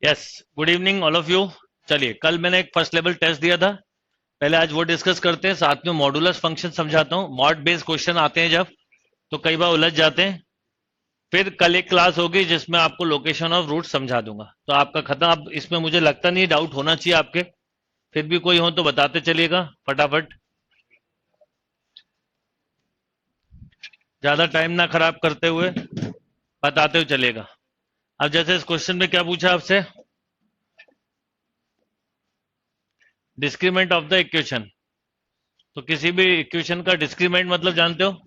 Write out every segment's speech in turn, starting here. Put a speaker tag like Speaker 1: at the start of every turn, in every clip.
Speaker 1: Yes, good evening all of you. चलिए, कल मैंने एक फर्स्ट लेवल टेस्ट दिया था, पहले आज वो डिस्कस करते हैं, साथ में मॉडुलस फंक्शन समझाता हूँ। मॉड बेस्ड क्वेश्चन आते हैं जब, तो कई बार उलझ जाते हैं। फिर कल एक क्लास होगी जिसमें आपको लोकेशन ऑफ रूट समझा दूंगा, तो आपका खत्म। अब इसमें मुझे लगता नहीं डाउट होना चाहिए आपके, फिर भी कोई हो तो बताते चलिएगा फटाफट, ज्यादा टाइम ना खराब करते हुए बताते हुए चलेगा। अब जैसे इस क्वेश्चन में क्या पूछा आपसे, डिस्क्रीमेंट ऑफ द इक्वेशन। तो किसी भी इक्वेशन का डिस्क्रीमेंट मतलब जानते हो?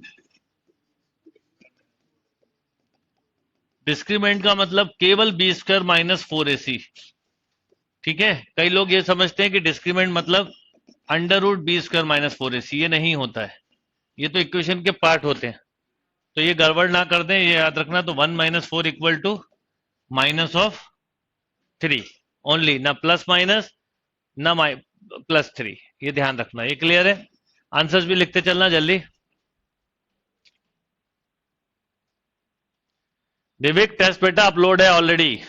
Speaker 1: डिस्क्रीमेंट का मतलब केवल बी स्क्वायर माइनस 4ac। ठीक है, कई लोग ये समझते हैं कि डिस्क्रीमेंट मतलब under root b square minus 4ac। ये नहीं होता है, ये तो इक्वेशन के पार्ट होते हैं, तो ये गड़बड़ ना कर दें, ये याद रखना। तो 1 - 4 इक्वल टू -3 ओनली, ना प्लस माइनस ना +3, ये ध्यान रखना। ये क्लियर है? आंसर्स भी लिखते चलना जल्दी। विवेक, टेस्ट बेटा अपलोड है ऑलरेडी।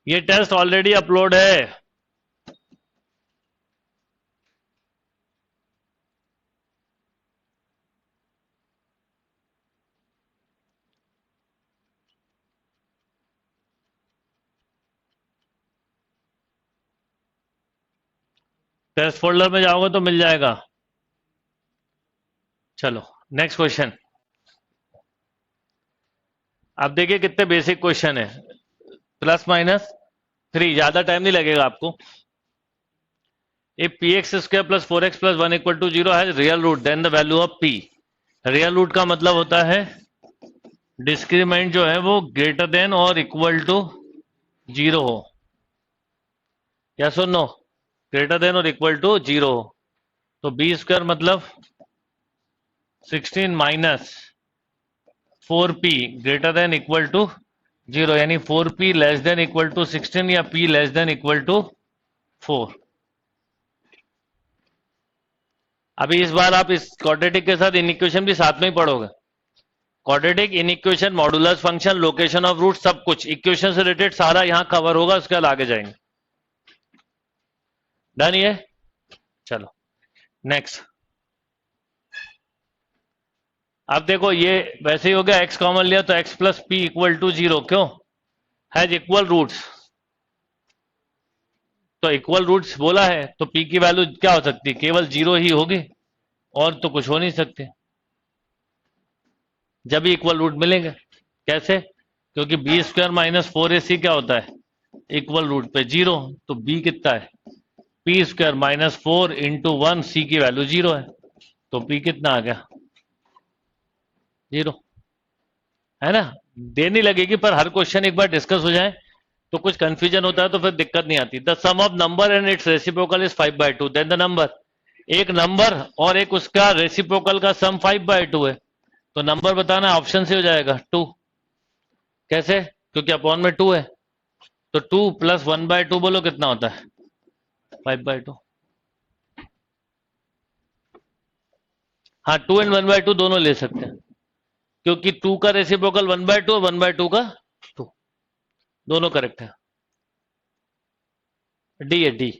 Speaker 1: ये टेस्ट ऑलरेडी अपलोड है। टेस्ट फोल्डर में जाओगे तो मिल जाएगा। चलो नेक्स्ट क्वेश्चन। अब देखिए कितने बेसिक क्वेश्चन है। +-3, ज्यादा टाइम नहीं लगेगा आपको। If px² + 4x + 1 = 0 has real root, then the value of p। Real root का मतलब होता है डिस्क्रीमेंट जो है वो ग्रेटर देन और इक्वल टू 0 हो। या सुनो, ग्रेटर देन और इक्वल टू 0 हो। तो b² मतलब 16 minus 4p greater than equal to 0, यानी 4p less than equal to 16 या p less than equal to 4। अभी इस बार आप इस क्वाड्रेटिक के साथ इनइक्वेशन भी साथ में ही पढ़ोगे। Quadratic, inequation, modulus function, location of root, सब कुछ इक्वेशन से रिलेटेड सारा यहां कवर होगा, उसके बाद आगे जाएंगे। डन ये? चलो नेक्स्ट। अब देखो, ये वैसे ही हो गया, x कॉमन लिया तो x + p = 0। क्यों? Has equal roots. तो इक्वल रूट्स बोला है तो p की वैल्यू क्या हो सकती है? केवल 0 ही होगी, और तो कुछ हो नहीं सकते जब भी इक्वल रूट मिलेंगे। कैसे? क्योंकि b² - 4ac क्या होता है? इक्वल रूट पे 0। तो b कितना है? p² - 4 × 1, c की वैल्यू 0 है, तो p कितना आ गया? 0, है ना? देर नहीं लगेगी, पर हर क्वेश्चन एक बार डिस्कस हो जाए तो कुछ कंफ्यूजन होता है तो फिर दिक्कत नहीं आती। The sum of number and its reciprocal is 5/2, then the number. एक नंबर और एक उसका रेसिप्रोकल का सम 5/2 है, तो नंबर बताना ऑप्शन से हो जाएगा 2। कैसे? क्योंकि अपॉन में 2 है, तो 2 + 1/2 बोलो कितना होता है? 5/2। हाँ, 2 एंड 1/2 दोनों ले सकते हैं, क्योंकि 2 का रेसिप्रोकल 1/2 और 1/2 का 2, दोनों करेक्ट है। डी है, D.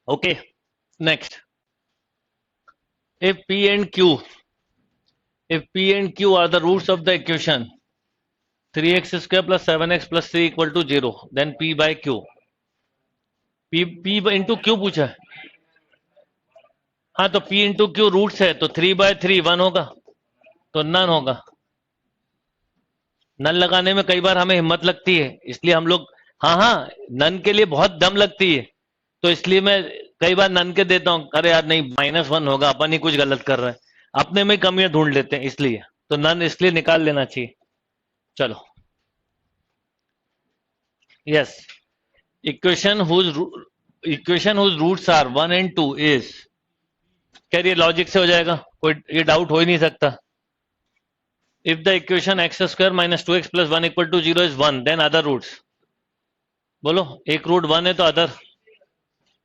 Speaker 1: Okay next. if p and q if p and q are the roots of the equation 3x² + 7x + 3 = 0, then p by q। p into q पूछा है। हाँ, तो p into q रूट्स है, तो 3/3 1 होगा, तो none होगा। None लगाने में कई बार हमें हिम्मत लगती है, इसलिए हम लोग, हाँ हाँ, नन के लिए बहुत दम लगती है, तो इसलिए मैं कई बार नन के देता हूं। अरे यार नहीं, -1 होगा, अपन ही कुछ गलत कर रहे हैं, अपने में कमियां ढूंढ लेते हैं, इसलिए तो नन इसलिए निकाल लेना चाहिए। चलो yes, equation whose roots are 1 and 2 इज। क्या ये लॉजिक से हो जाएगा? कोई ये डाउट हो ही नहीं सकता। If the equation x square minus 2x plus 1 equal to 0 is 1 then other roots. बोलो, एक रूट 1 है तो अदर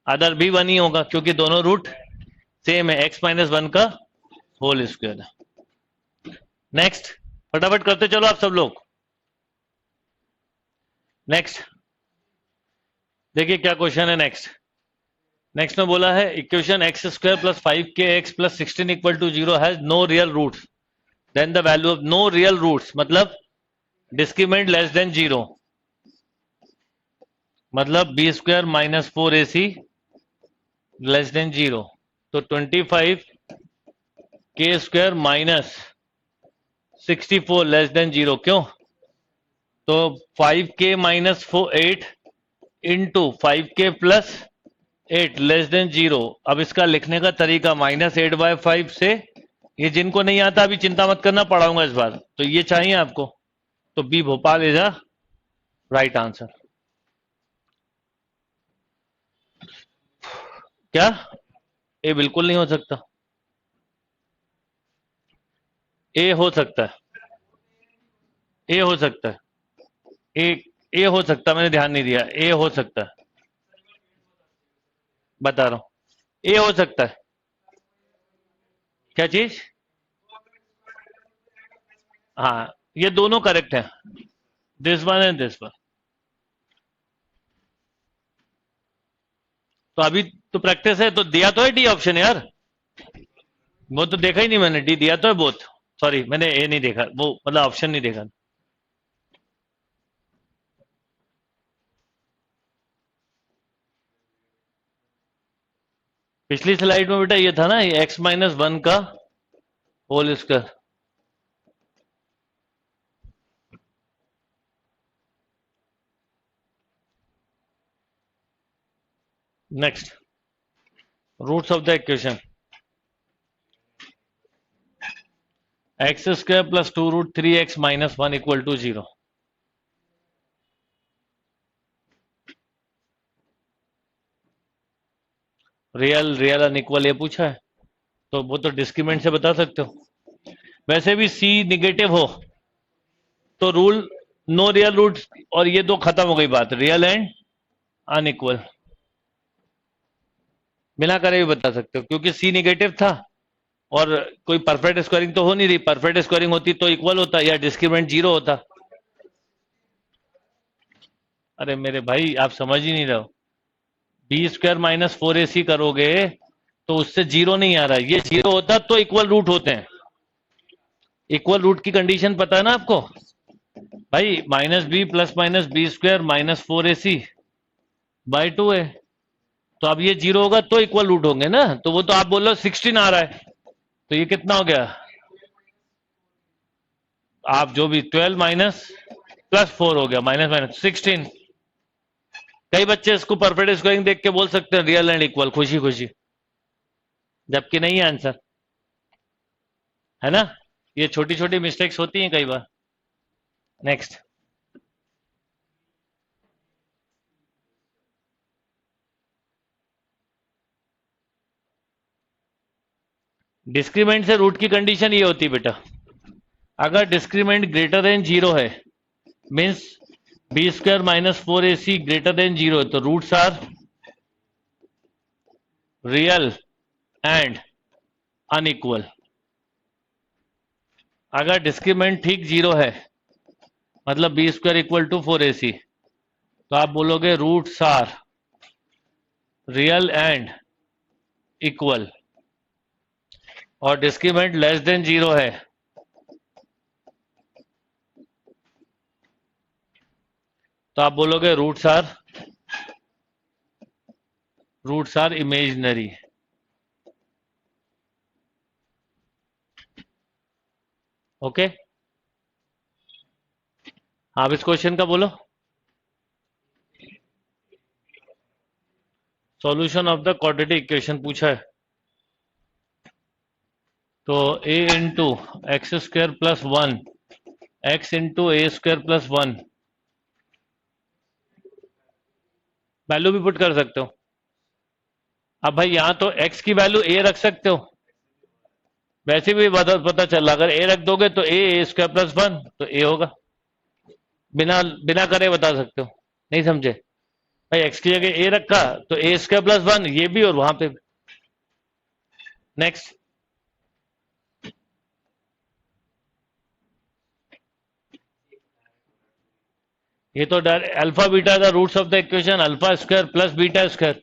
Speaker 1: अदर भी 1 ही होगा, क्योंकि दोनों रूट सेम है, x माइनस 1 का होल स्क्वायर। नेक्स्ट, फटाफट करते चलो आप सब लोग। नेक्स्ट देखिए क्या क्वेश्चन है। नेक्स्ट में बोला है equation x square plus 5k x plus 16 equal to 0 has no real roots, then the value of no real roots मतलब डिस्क्रीमेंट लेस देन 0, मतलब b square minus 4ac less than 0। तो 25k square minus 64 less than 0। क्यों? तो 5k minus 8 into 5k plus 8 less than 0। अब इसका लिखने का तरीका -8/5 से, ये जिनको नहीं आता अभी चिंता मत करना, पढ़ाऊंगा इस बार। तो ये चाहिए आपको, तो B Bhopal is a right answer. क्या ए बिल्कुल नहीं हो सकता? ए हो सकता है, ए हो सकता है, ए हो सकता है, मैंने ध्यान नहीं दिया। ए हो सकता है, बता रहा हूं, ए हो सकता है। क्या चीज? हाँ, ये दोनों करेक्ट है, this one and this one. तो अभी तो प्रैक्टिस है, तो दिया तो है डी ऑप्शन यार, वो तो देखा ही नहीं मैंने। डी दिया तो है बोथ, सॉरी मैंने ए नहीं देखा, वो मतलब ऑप्शन नहीं देखा। पिछली स्लाइड में बेटा ये था ना, ये x माइनस 1 का whole square. Next, roots of the equation x square plus 2√3x minus 1 equal to 0। Real real unequal ये पूछा है, तो वो तो डिस्क्रीमेंट से बता सकते हो। वैसे भी सी निगेटिव हो तो रूल नो रियल रूट, और ये दो खत्म हो गई बात, रियल एंड अनइक्वल बिना करे भी बता सकते हो, क्योंकि सी निगेटिव था और कोई परफेक्ट स्क्वायरिंग तो हो नहीं रही। परफेक्ट स्क्वायरिंग होती तो इक्वल होता या डिस्क्रीमेंट 0 होता। अरे मेरे भाई आप समझ ही नहीं रहे हो, बी स्क्वायर माइनस 4ac करोगे तो उससे 0 नहीं आ रहा है, ये 0 होता तो इक्वल रूट होते हैं। इक्वल रूट की कंडीशन पता है ना आपको भाई, -b plus minus b square minus 4ac/2 है। तो अब ये 0 होगा तो इक्वल रूट होंगे ना, तो वो तो आप बोल रहे हो 16 आ रहा है, तो ये कितना हो गया? आप जो भी 12 माइनस प्लस 4 हो गया, माइनस माइनस 16। कई बच्चे इसको परफेक्ट स्क्वायरिंग देख के बोल सकते हैं रियल एंड इक्वल खुशी खुशी, जबकि नहीं है आंसर, है ना। ये छोटी छोटी मिस्टेक्स होती हैं कई बार। नेक्स्ट, डिस्क्रीमेंट से रूट की कंडीशन ये होती है बेटा, अगर डिस्क्रीमेंट ग्रेटर देन 0 है means b square minus 4ac greater than 0 है, तो roots are real and unequal. अगर डिस्क्रीमेंट ठीक 0 है मतलब b square equal to 4ac, तो आप बोलोगे roots are real and equal. और डिस्क्रीमेंट लेस देन 0 है तो आप बोलोगे रूट्स आर इमेजिनरी। ओके, आप इस क्वेश्चन का बोलो। Solution of the quadratic equation पूछा है, तो a into x square plus 1 x into A square plus 1 value भी पुट कर सकते हो। अब भाई यहां तो x की वैल्यू a रख सकते हो, वैसे भी पता चला, अगर ए रख दोगे तो ए स्क्वायर प्लस वन तो ए होगा। बिना बिना करे बता सकते हो, नहीं समझे भाई? एक्स की जगह ए रखा तो ए स्क्वायर प्लस वन, ये भी और वहां पे भी। नेक्स्ट, ये तो alpha beta the roots of the equation alpha square plus beta square.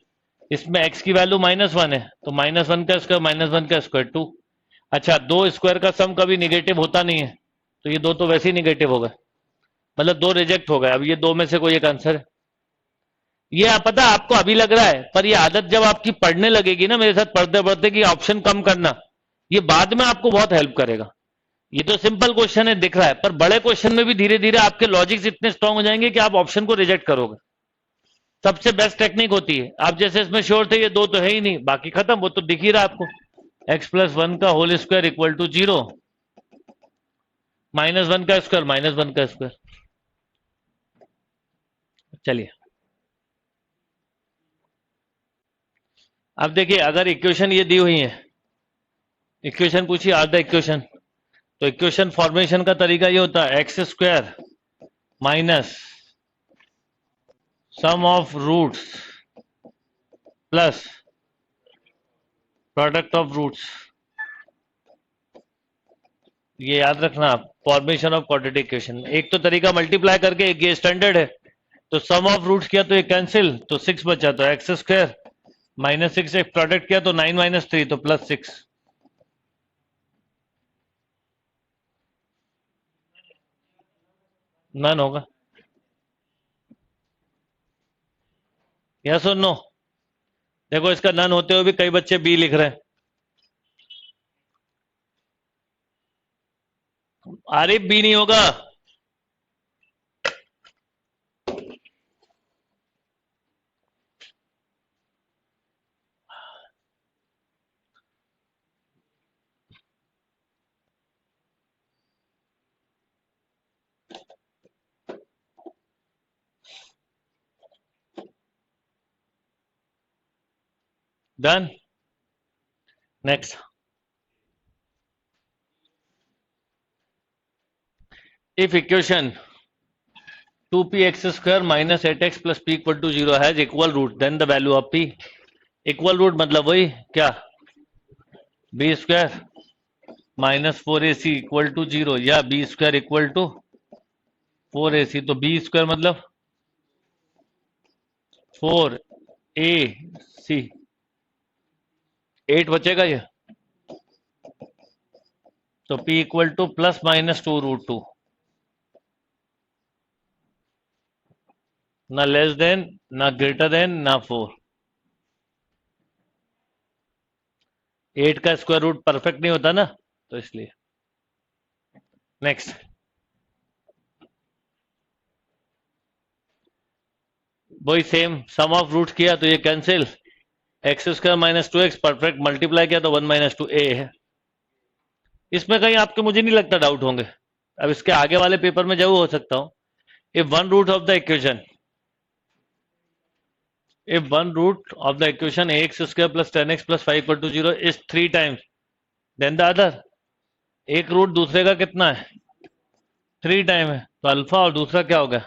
Speaker 1: इसमें एक्स की वैल्यू -1 है तो -1 का स्क्वायर -1 का स्क्वायर 2। अच्छा, दो स्क्वायर का सम कभी निगेटिव होता नहीं है, तो ये दो तो वैसे ही निगेटिव हो गए, मतलब दो रिजेक्ट हो गए। अब ये दो में से कोई एक आंसर है। ये आप पता आपको अभी लग रहा है, पर ये आदत जब आपकी पढ़ने लगेगी ना मेरे साथ पढ़ते पढ़ते कि ऑप्शन कम करना, ये बाद में आपको बहुत हेल्प करेगा। ये तो सिंपल क्वेश्चन है दिख रहा है, पर बड़े क्वेश्चन में भी धीरे धीरे आपके लॉजिक्स इतने स्ट्रांग हो जाएंगे कि आप ऑप्शन को रिजेक्ट करोगे। सबसे बेस्ट टेक्निक होती है, आप जैसे इसमें श्योर थे ये दो तो है ही नहीं, बाकी खत्म, वो तो दिख ही रहा आपको। x+1 का होल स्क्वायर इक्वल टू 0, -1 का स्क्वायर -1 का स्क्वायर। चलिए अब देखिए, अगर इक्वेशन ये दी हुई है, इक्वेशन पूछिए आर द इक्वेशन, तो इक्वेशन फॉर्मेशन का तरीका ये होता है x square minus sum of roots plus product of roots. ये याद रखना आप, फॉर्मेशन ऑफ क्वाड्रेटिक इक्वेशन। एक तो तरीका मल्टीप्लाई करके, एक ये स्टैंडर्ड है, तो सम ऑफ रूट्स किया तो ये कैंसिल, तो 6 बचा, तो एक्स स्क्वायर -6, एक प्रोडक्ट किया तो 9 - 3 तो +6। नन होगा, यस और नो? देखो इसका नन होते हुए भी कई बच्चे बी लिख रहे हैं। आरिफ बी नहीं होगा। Done, next. If equation 2px² - 8x + p = 0 has equal root, then the value of p। Equal root मतलब वही क्या, b² - 4ac = 0 या b² = 4ac, तो b² मतलब 4ac, 8 बचेगा ये, तो p = ±2√2, ना लेस देन ना ग्रेटर देन ना 4। 8 का स्क्वायर रूट परफेक्ट नहीं होता ना, तो इसलिए। नेक्स्ट, वही सेम सम ऑफ रूट किया तो ये cancel, x² - 2x perfect, multiply किया तो 1 - 2a है। इसमें कहीं आपके मुझे नहीं लगता डाउट होंगे। अब इसके आगे वाले पेपर में जरूर हो सकता हूं। If one root of the equation, if one root of the equation ax² + 10x + 5 = 0 is 3 times then the other, एक रूट दूसरे का कितना है, 3 टाइम है, तो अल्फा और दूसरा क्या होगा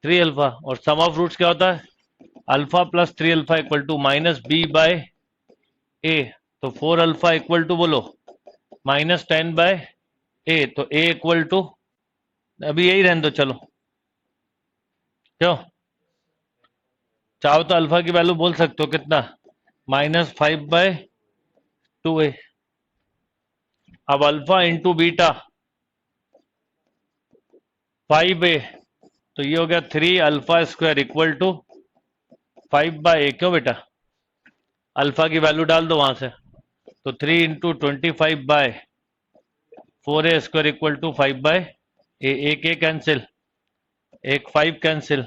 Speaker 1: 3 अल्फा, और सम ऑफ रूट्स क्या होता है अल्फा + 3 अल्फा = -b/a, तो 4 अल्फा = बोलो -10/a, तो a = अभी यही रहने दो, चलो क्यों, चाहो तो अल्फा की वैल्यू बोल सकते हो कितना, -5/2a। अब अल्फा इंटू बीटा 5a, तो ये हो गया 3 अल्फा² = 5/a। क्यों बेटा, अल्फा की वैल्यू डाल दो वहां से, तो 3 × 25/4a² = 5/a। एक ए कैंसिल, एक 5 कैंसिल,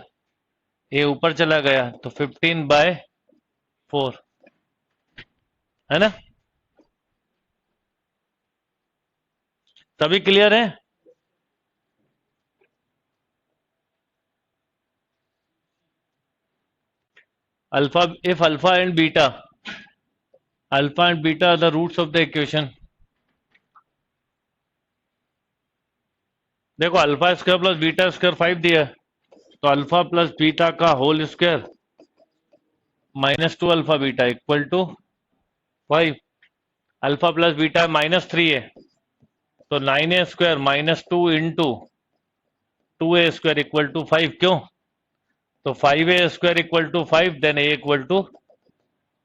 Speaker 1: ए ऊपर चला गया तो 15/4 है ना। तभी क्लियर है। Alpha, if alpha and beta are the roots of the equation, देखो alpha square plus beta square 5 दिया है, तो अल्फा प्लस बीटा का whole square -2 alpha beta equal to 5। Alpha plus beta -3 है, तो 9a square -2 into 2a square equal to 5। क्यों? तो 5a square equal to 5, then a equal to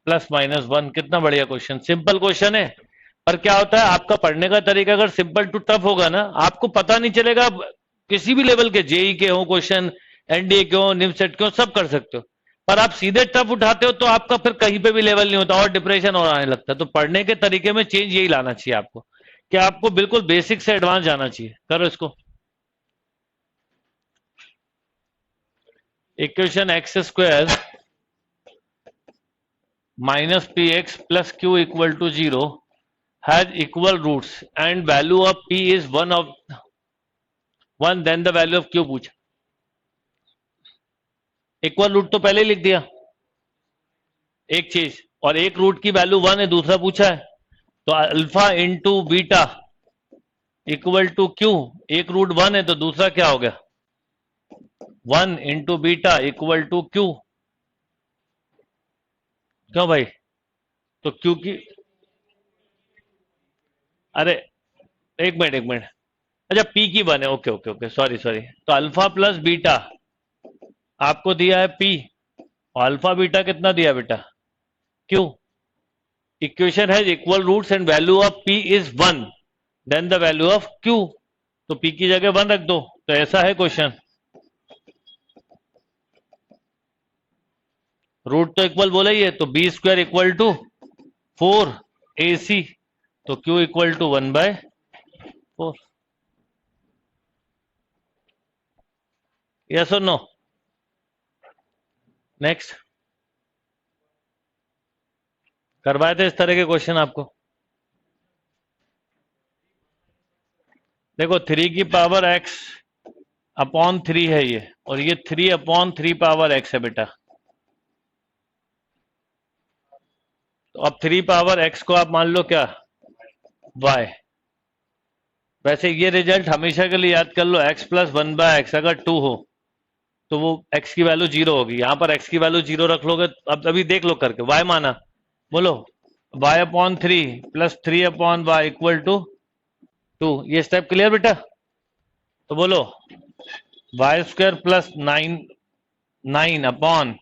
Speaker 1: +-1। कितना बढ़िया क्वेश्चन, सिंपल क्वेश्चन है। पर क्या होता है, आपका पढ़ने का तरीका अगर सिंपल टू टफ होगा ना, आपको पता नहीं चलेगा। किसी भी लेवल के जेई के हो क्वेश्चन, एनडीए के हो, निमसेट के हो, सब कर सकते हो। पर आप सीधे टफ उठाते हो तो आपका फिर कहीं पे भी लेवल नहीं होता और डिप्रेशन और आने लगता है। तो पढ़ने के तरीके में चेंज यही लाना चाहिए आपको, कि आपको बिल्कुल बेसिक से एडवांस जाना चाहिए। करो इसको। Equation x square -px plus q equal to 0 has equal roots and value of p is 1, then the value of q पूछा। इक्वल रूट तो पहले ही लिख दिया एक चीज, और एक रूट की वैल्यू 1 है, दूसरा पूछा है। तो alpha into beta equal to q, एक रूट 1 है तो दूसरा क्या हो गया 1 into beta equal to q. क्यों भाई? तो क्यू की, अरे एक मिनट, अच्छा पी की 1 है, okay okay okay, sorry sorry. तो अल्फा प्लस बीटा आपको दिया है पी, और अल्फा बीटा कितना दिया बेटा क्यू। इक्वेशन है equal roots and value of p is 1, then the value of q. तो पी की जगह 1 रख दो। तो ऐसा है क्वेश्चन, रूट तो इक्वल बोला ही है, तो B square equal to 4ac, तो क्यू इक्वल टू 1/4। यस और नो? नेक्स्ट। करवाए थे इस तरह के क्वेश्चन आपको। देखो 3 की पावर x अपॉन 3 है ये, और ये 3 अपॉन 3 पावर x है बेटा। तो अब 3 पावर x को आप मान लो क्या y। वैसे ये रिजल्ट हमेशा के लिए याद कर लो, x प्लस 1/x अगर 2 हो तो वो x की वैल्यू 0 होगी। यहां पर x की वैल्यू 0 रख लोगे। अब अभी देख लो करके, y माना, बोलो y upon 3 plus 3 upon y equal to 2। ये स्टेप क्लियर बेटा? तो बोलो y square plus 9 upon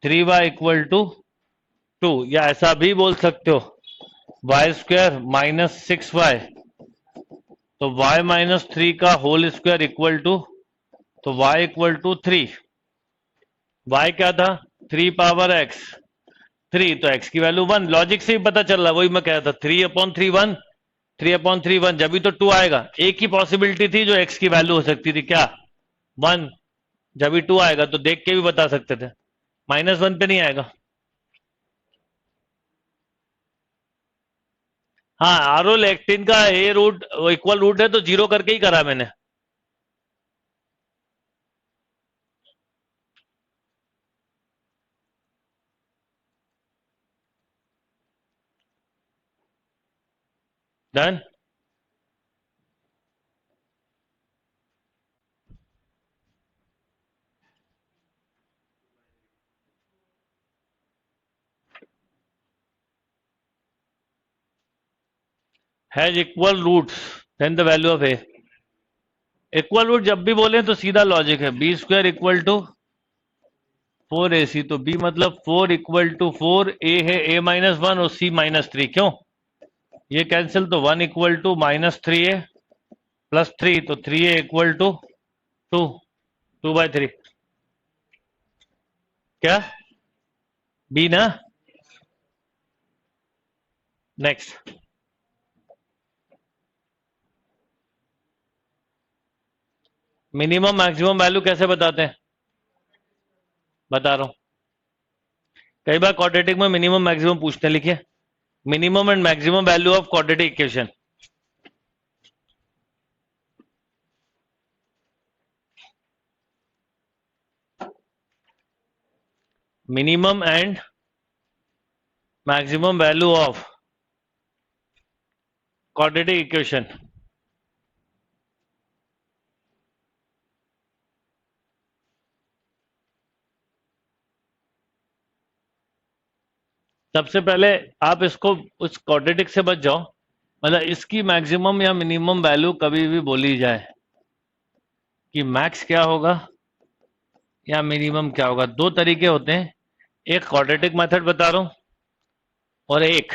Speaker 1: 3y equal to 2, या ऐसा भी बोल सकते हो वाई स्क्वायर -6y, तो y -3 का होल स्क्वायर इक्वल टू, तो y इक्वल टू 3। y क्या था 3 पावर x 3, तो x की वैल्यू 1। लॉजिक से ही पता चल रहा, वही मैं कह रहा था 3 अपॉन 3 1, 3 अपॉन 3 1, जब भी तो 2 आएगा। एक ही पॉसिबिलिटी थी जो x की वैल्यू हो सकती थी, क्या 1। जब भी 2 आएगा तो देख के भी बता सकते थे, -1 पे नहीं आएगा। हाँ, आरो लेक्टिन का ए रूट इक्वल रूट है तो 0 करके ही करा मैंने। Done. Has equal roots then the value of a. Equal root जब भी बोले तो सीधा लॉजिक है, B square equal to 4ac, तो b मतलब 4 इक्वल टू 4, a है a -1 और c -3। क्यों? ये कैंसिल, तो 1 इक्वल टू -3a प्लस 3, तो 3a इक्वल टू 2, 2/3। क्या b ना? नेक्स्ट। मिनिमम मैक्सिमम वैल्यू कैसे बताते हैं? बता रहा हूं। कई बार क्वाड्रेटिक में मिनिमम मैक्सिमम पूछते हैं, लिखिए minimum and maximum value of quadratic equation. Minimum and maximum value of quadratic equation. सबसे पहले आप इसको उस क्वाड्रेटिक से बच जाओ, मतलब इसकी मैक्सिमम या मिनिमम वैल्यू कभी भी बोली जाए कि मैक्स क्या होगा या मिनिमम क्या होगा, दो तरीके होते हैं। एक क्वाड्रेटिक मेथड बता रहा हूं और एक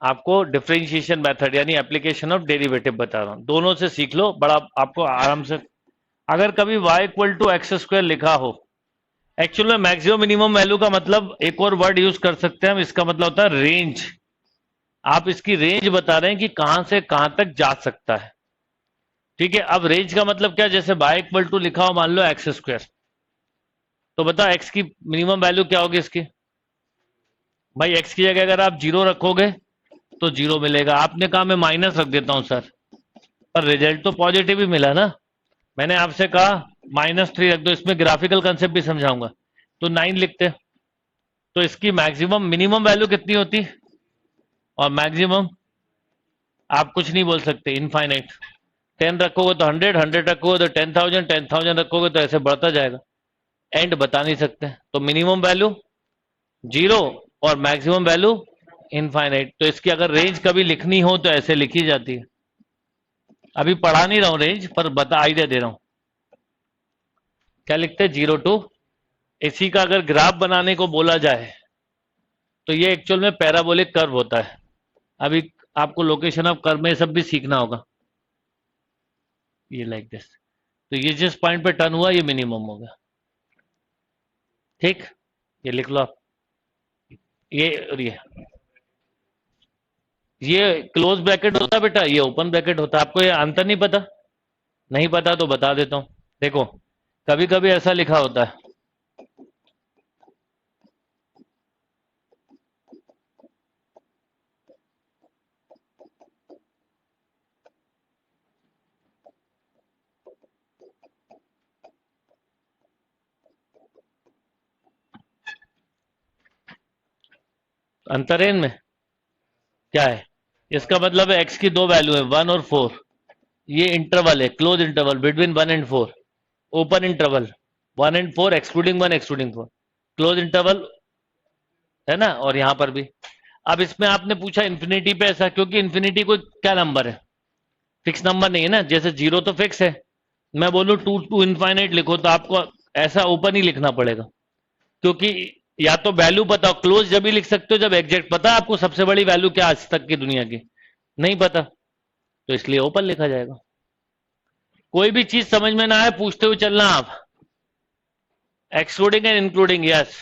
Speaker 1: आपको डिफरेंशिएशन मेथड यानी एप्लीकेशन ऑफ डेरिवेटिव बता रहा हूं। दोनों से सीख लो, बड़ा आपको आराम से। अगर कभी y equal to x square लिखा हो, एक्चुअल में मैक्सिमम मिनिमम वैल्यू का मतलब एक और वर्ड यूज कर सकते हैं हम, इसका मतलब होता है रेंज। आप इसकी रेंज बता रहे हैं कि कहां से कहां तक जा सकता है। ठीक है, अब रेंज का मतलब क्या, जैसे y इक्वल टू लिखा हो मान लो एक्स स्क्वायर, तो बताओ x की मिनिमम वैल्यू क्या होगी इसकी। भाई x की जगह अगर आप जीरो रखोगे तो जीरो मिलेगा, आपने कहा मैं माइनस रख देता हूं सर, पर रिजल्ट तो पॉजिटिव ही मिला ना। मैंने आपसे कहा -3 रख दो, इसमें ग्राफिकल कंसेप्ट भी समझाऊंगा, तो 9 लिखते। तो इसकी मैक्सिमम मिनिमम वैल्यू कितनी होती और मैक्सिमम, आप कुछ नहीं बोल सकते, इनफाइनाइट। 10 रखोगे तो 100, 100 रखोगे तो 10,000, 10,000 रखोगे तो ऐसे बढ़ता जाएगा, एंड बता नहीं सकते। तो मिनिमम वैल्यू जीरो और मैक्सिमम वैल्यू इनफाइनाइट। तो इसकी अगर रेंज कभी लिखनी हो तो ऐसे लिखी जाती है। अभी पढ़ा नहीं रहा हूं रेंज, पर बता आइडिया दे रहा हूं। क्या लिखते हैं, 0 to, इसी का अगर ग्राफ बनाने को बोला जाए तो ये एक्चुअल में पैराबोलिक कर्व होता है। अभी आपको लोकेशन ऑफ कर्व में सब भी सीखना होगा। ये लाइक दिस, तो ये जिस पॉइंट पे टर्न हुआ ये मिनिमम होगा। ठीक, ये लिख लो आप। ये और ये क्लोज ब्रैकेट होता है बेटा, ये ओपन ब्रैकेट होता है। आपको ये अंतर नहीं पता, नहीं पता तो बता देता हूं। देखो, कभी कभी ऐसा लिखा होता है, अंतर है इनमें, क्या है, इसका मतलब है एक्स की दो वैल्यू है 1 और 4, ये इंटरवल है, close interval between 1 and 4, open interval 1 and 4 excluding 1 excluding 4, close interval है ना। और यहां पर भी, अब इसमें आपने पूछा इन्फिनिटी पे ऐसा, क्योंकि इन्फिनिटी कोई क्या नंबर है, फिक्स नंबर नहीं है ना। जैसे जीरो तो फिक्स है, मैं बोलूं 2 to इनफाइनाइट लिखो तो आपको ऐसा ओपन ही लिखना पड़ेगा, क्योंकि या तो वैल्यू पता हो, क्लोज जब भी लिख सकते हो जब एग्जैक्ट पता है आपको सबसे बड़ी वैल्यू क्या आज तक की दुनिया की, नहीं पता तो इसलिए ओपन लिखा जाएगा। कोई भी चीज समझ में ना आए पूछते हुए चलना आप, excluding and including, yes.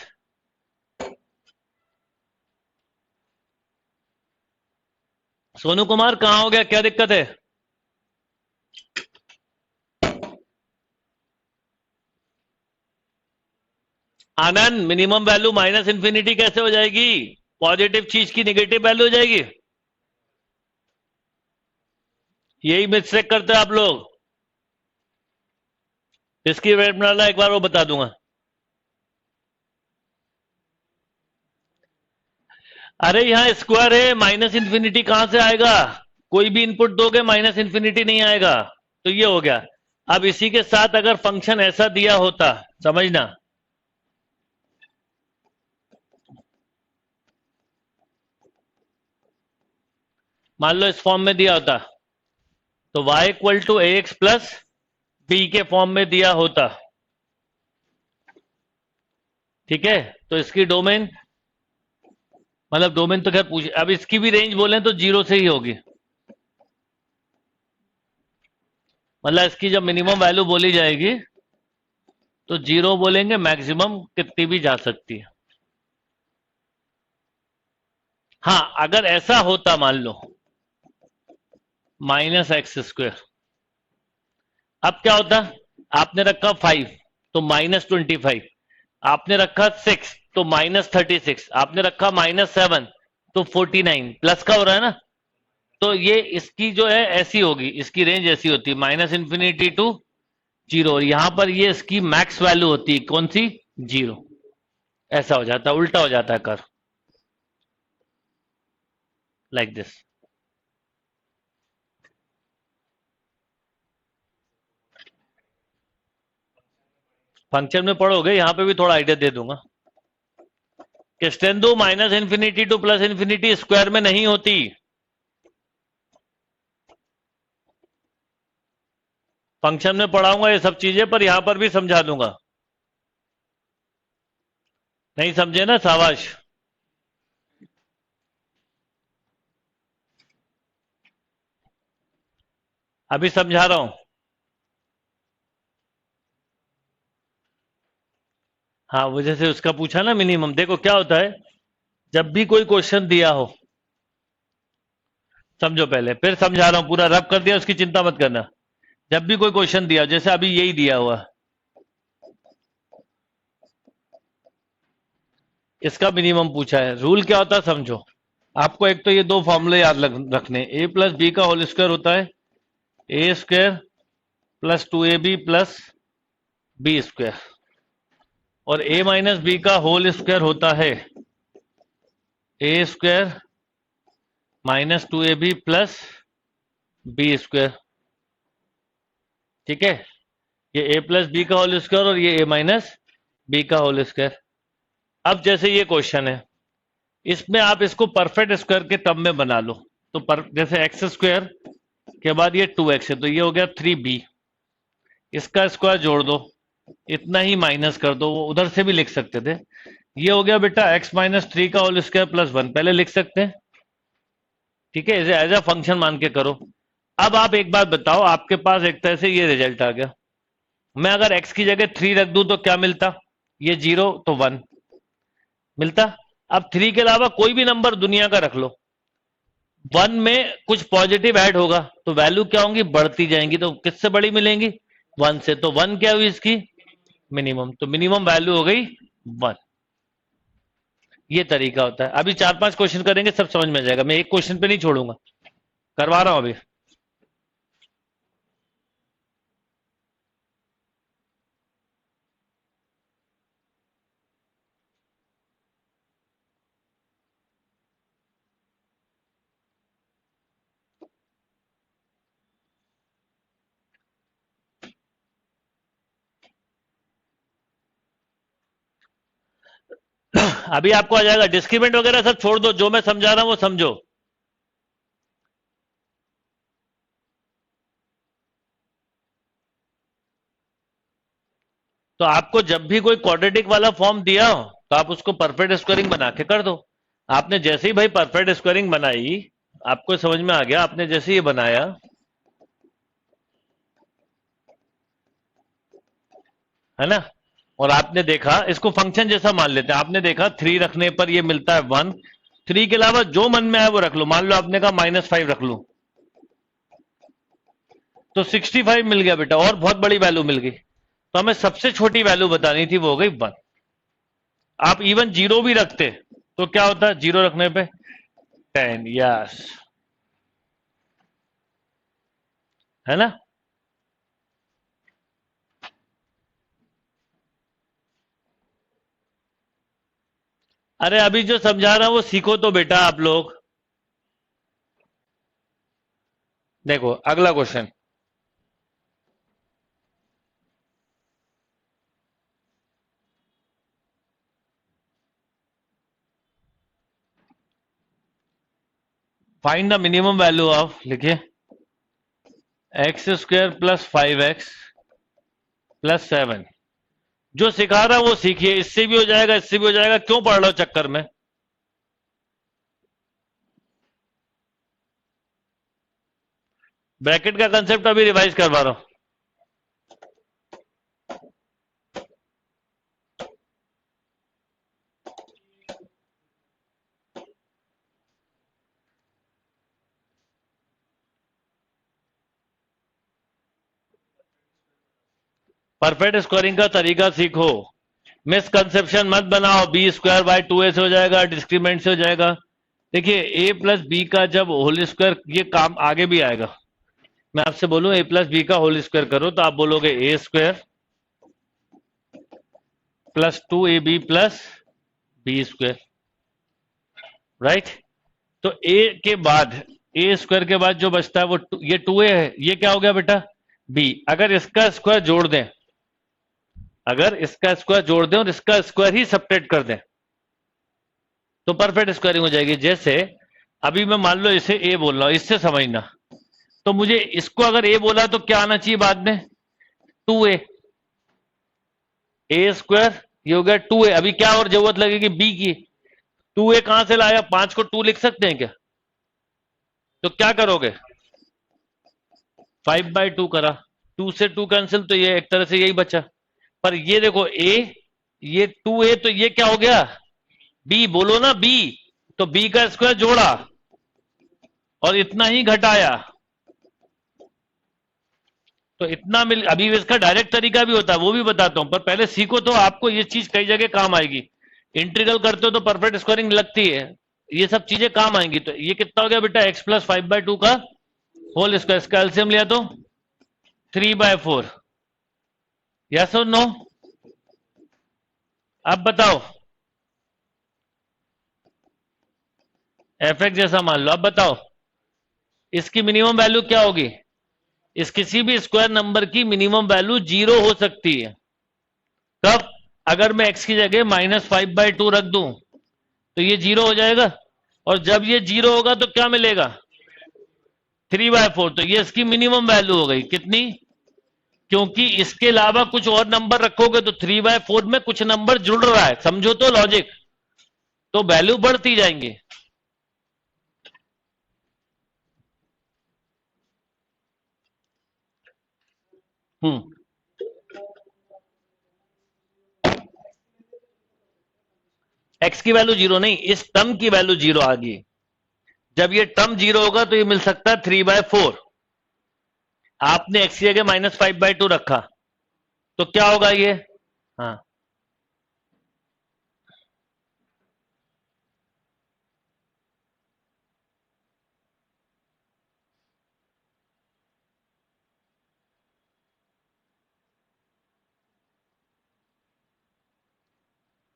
Speaker 1: Sonu Kumar कहां हो गया, क्या दिक्कत है। आनंद, मिनिमम वैल्यू माइनस इंफिनिटी कैसे हो जाएगी, पॉजिटिव चीज की निगेटिव वैल्यू हो जाएगी। यही मिस्टेक करते हैं आप लोग। इसकी वेट बनाना एक बार वो बता दूंगा। अरे यहाँ स्क्वायर है, माइनस इंफिनिटी कहां से आएगा, कोई भी इनपुट दोगे माइनस इंफिनिटी नहीं आएगा। तो ये हो गया। अब इसी के साथ अगर फंक्शन ऐसा दिया होता, समझना, मान लो इस फॉर्म में दिया होता, तो y equal to a x plus b के फॉर्म में दिया होता, ठीक है। तो इसकी डोमेन, मतलब डोमेन तो खैर पूछ, अब इसकी भी रेंज बोले तो जीरो से ही होगी, मतलब इसकी जब मिनिमम वैल्यू बोली जाएगी तो जीरो बोलेंगे, मैक्सिमम कितनी भी जा सकती है। हाँ, अगर ऐसा होता मान लो -x², अब क्या होता, आपने रखा 5 तो -25, आपने रखा 6 तो -36, आपने रखा -7 तो 49, प्लस का हो रहा है ना। तो ये इसकी जो है ऐसी होगी, इसकी रेंज ऐसी होती है -इंफिनिटी टू जीरो, और यहां पर ये इसकी मैक्स वैल्यू होती है कौन सी, जीरो। ऐसा हो जाता है, उल्टा हो जाता है कर, लाइक दिस। फंक्शन में पढ़ोगे, यहां पे भी थोड़ा आइडिया दे दूंगा। कि स्टेन दो minus infinity two plus infinity square में नहीं होती। फंक्शन में पढ़ाऊंगा ये सब चीजें, पर यहां पर भी समझा दूंगा। नहीं समझे ना, शाबाश। अभी समझा रहा हूं। हाँ, वो जैसे उसका पूछा ना मिनिमम, देखो क्या होता है, जब भी कोई क्वेश्चन दिया हो, समझो पहले, फिर समझा रहा हूं, पूरा रब कर दिया, उसकी चिंता मत करना। जब भी कोई क्वेश्चन दिया, जैसे अभी यही दिया हुआ, इसका मिनिमम पूछा है, रूल क्या होता है समझो। आपको एक तो ये दो फॉर्मूले याद रखने, ए प्लस बी का होल स्क्वायर होता है a square plus 2ab plus b square, और ए माइनस बी का होल स्क्वायर होता है a square minus 2ab plus b square. ठीक है, ये ए प्लस बी का होल स्क्वायर और ये ए माइनस बी का होल स्क्वायर। अब जैसे ये क्वेश्चन है, इसमें आप इसको परफेक्ट स्क्वायर के टर्म में बना लो। तो जैसे एक्स स्क्वायर के बाद ये 2x है, तो ये हो गया 3b, इसका स्क्वायर जोड़ दो, इतना ही माइनस कर दो, वो उधर से भी लिख सकते थे। ये हो गया बेटा x माइनस 3 का होल स्क्वायर प्लस 1, पहले लिख सकते हैं। ठीक है, इसे एज अ फंक्शन मान के करो। अब आप एक बात बताओ, आपके पास एक तरह से ये रिजल्ट आ गया। मैं अगर x की जगह 3 रख दूं तो क्या मिलता, ये 0 तो 1 मिलता। अब 3 के अलावा कोई भी नंबर दुनिया का रख लो, 1 में कुछ पॉजिटिव ऐड होगा तो वैल्यू क्या होंगी, बढ़ती जाएंगी। तो किससे बड़ी मिलेंगी, 1 से। तो 1 क्या हुई इसकी, मिनिमम। तो मिनिमम वैल्यू हो गई 1। ये तरीका होता है। अभी 4-5 क्वेश्चन करेंगे, सब समझ में आ जाएगा। मैं एक क्वेश्चन पे नहीं छोड़ूंगा, करवा रहा हूं अभी। अभी आपको आ जाएगा, डिस्क्रीमेंट वगैरह सब छोड़ दो, जो मैं समझा रहा हूं वो समझो। तो आपको जब भी कोई क्वाड्रेटिक वाला फॉर्म दिया हो, तो आप उसको परफेक्ट स्क्वायरिंग बना के कर दो। आपने जैसे ही भाई परफेक्ट स्क्वायरिंग बनाई, आपको समझ में आ गया, आपने जैसे ही बनाया है ना, और आपने देखा, इसको फंक्शन जैसा मान लेते हैं, आपने देखा 3 रखने पर ये मिलता है 1। 3 के अलावा जो मन में आए वो रख लो, मान लो आपने कहा -5 रख लो, तो 65 मिल गया बेटा, और बहुत बड़ी वैल्यू मिल गई। तो हमें सबसे छोटी वैल्यू बतानी थी, वो हो गई 1। आप इवन 0 भी रखते तो क्या होता, 0 रखने पे 10, यस, है ना। अरे अभी जो समझा रहा हूं वो सीखो तो बेटा आप लोग। देखो अगला question, find the minimum value of, लिखिए, x square plus 5x plus 7। जो सिखा रहा वो सीखिए, इससे भी हो जाएगा, इससे भी हो जाएगा, क्यों पढ़ रहा हो चक्कर में। ब्रैकेट का कंसेप्ट अभी रिवाइज करवा रहा हूं। परफेक्ट स्क्वायरिंग का तरीका सीखो, मिसकंसेप्शन मत बनाओ। बी स्क्वायर बाय 2a से हो जाएगा, डिस्क्रीमेंट से हो जाएगा। देखिए a प्लस बी का जब होल स्क्वायर, ये काम आगे भी आएगा। मैं आपसे बोलूं a प्लस बी का होल स्क्वायर करो, तो आप बोलोगे a square plus 2ab plus b square, right. तो a के बाद, a स्क्वायर के बाद जो बचता है वो ये 2a है, ये क्या हो गया बेटा, b। अगर इसका स्क्वायर जोड़ दें, अगर इसका स्क्वायर जोड़ दें और इसका स्क्वायर ही सब्ट्रैक्ट कर दें, तो परफेक्ट स्क्वायरिंग हो जाएगी। जैसे अभी मैं मान लो इसे ए बोल रहा हूं, इससे समझना, तो मुझे इसको अगर ए बोला तो क्या आना चाहिए बाद में, 2a, ए स्क्वायर, ये हो गया 2a। अभी क्या और जरूरत लगेगी बी की, 2a कहां से लाया, 5 को 2 लिख सकते हैं क्या, तो क्या करोगे, 5/2 करा, 2 से 2 कैंसिल, तो ये एक तरह से यही बचा। पर ये देखो a, ये 2a, तो ये क्या हो गया, b, बोलो ना b, तो b का स्क्वायर जोड़ा और इतना ही घटाया, तो इतना मिल। अभी इसका डायरेक्ट तरीका भी होता है, वो भी बताता हूं, पर पहले सीखो तो आपको ये चीज कई जगह काम आएगी। इंटीग्रल करते हो तो परफेक्ट स्क्वायरिंग लगती है, ये सब चीजें काम आएंगी। तो ये कितना हो गया बेटा, x+5/2 का होल स्क्वायर, इसका एलसीएम लिया तो 3/4। यस और नो, अब बताओ, एफ जैसा मान लो। अब बताओ इसकी मिनिमम वैल्यू क्या होगी, इस किसी भी स्क्वायर नंबर की मिनिमम वैल्यू 0 हो सकती है। कब, अगर मैं x की जगह -5/2 रख दूं तो ये 0 हो जाएगा, और जब ये 0 होगा तो क्या मिलेगा, 3/4। तो ये इसकी मिनिमम वैल्यू हो गई कितनी, क्योंकि इसके अलावा कुछ और नंबर रखोगे तो 3/4 में कुछ नंबर जुड़ रहा है, समझो तो लॉजिक, तो वैल्यू बढ़ती जाएंगी। एक्स की वैल्यू 0 नहीं, इस टर्म की वैल्यू 0 आ गई। जब ये टर्म 0 होगा तो ये मिल सकता है 3/4। आपने एक्स की जगह -5/2 रखा, तो क्या होगा ये, हाँ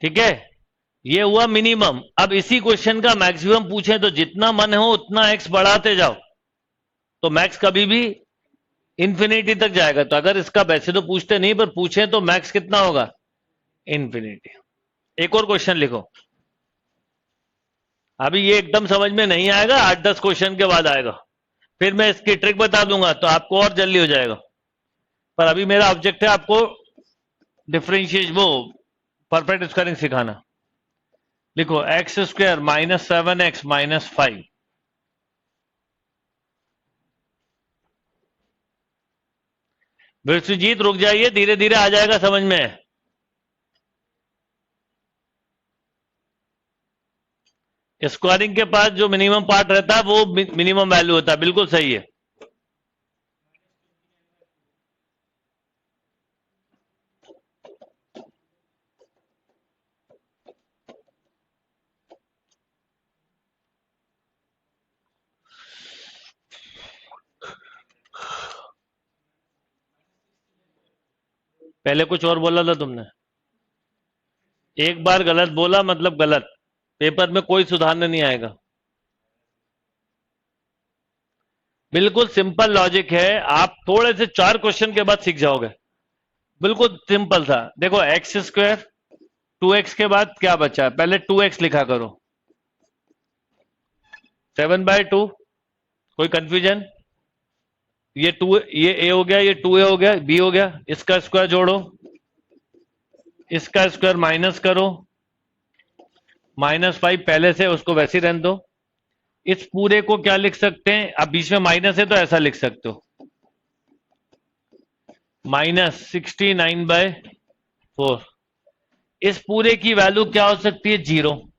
Speaker 1: ठीक है, ये हुआ मिनिमम। अब इसी क्वेश्चन का मैक्सिमम पूछे तो जितना मन हो उतना एक्स बढ़ाते जाओ, तो मैक्स कभी भी इंफिनिटी तक जाएगा। तो अगर इसका वैसे तो पूछते नहीं, पर पूछे तो मैक्स कितना होगा, इंफिनिटी। एक और क्वेश्चन लिखो, अभी ये एकदम समझ में नहीं आएगा, 8-10 क्वेश्चन के बाद आएगा, फिर मैं इसकी ट्रिक बता दूंगा तो आपको और जल्दी हो जाएगा। पर अभी मेरा ऑब्जेक्ट है आपको डिफरेंशिएट, वो परफेक्ट स्क्वायरिंग सिखाना। लिखो x² -7x -5, विश्वजीत रुक जाइए, धीरे धीरे आ जाएगा समझ में। स्क्वायरिंग के पास जो मिनिमम पार्ट रहता है वो मिनिमम वैल्यू होता है, बिल्कुल सही है। पहले कुछ और बोला था तुमने, एक बार गलत बोला मतलब गलत, पेपर में कोई सुधारने नहीं आएगा। बिल्कुल सिंपल लॉजिक है, आप थोड़े से 4 क्वेश्चन के बाद सीख जाओगे। बिल्कुल सिंपल था। देखो x², 2x के बाद क्या बचा, पहले 2x लिखा करो, 7/2, कोई कंफ्यूजन, ये 2, ये a हो गया, ये 2a हो गया, b हो गया, इसका स्क्वायर जोड़ो, इसका स्क्वायर माइनस करो, -5 पहले से, उसको वैसे ही रहने दो। इस पूरे को क्या लिख सकते हैं, अब बीच में माइनस है तो ऐसा लिख सकते हो, -69/4। इस पूरे की वैल्यू क्या हो सकती है, 0।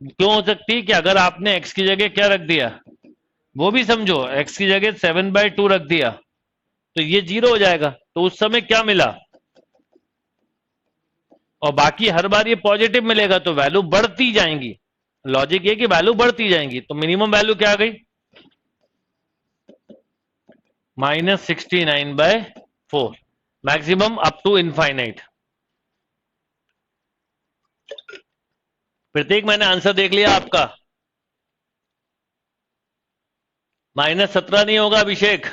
Speaker 1: क्यों हो सकती है कि अगर आपने x की जगह क्या रख दिया, वो भी समझो, x की जगह 7/2 रख दिया तो ये 0 हो जाएगा। तो उस समय क्या मिला, और बाकी हर बार ये पॉजिटिव मिलेगा तो वैल्यू बढ़ती जाएंगी। लॉजिक ये कि वैल्यू बढ़ती जाएंगी। तो मिनिमम वैल्यू क्या आ गई, -69/4, मैक्सिमम अप टू इनफाइनाइट। प्रत्येक मैंने आंसर देख लिया आपका, -17 नहीं होगा Abhishek.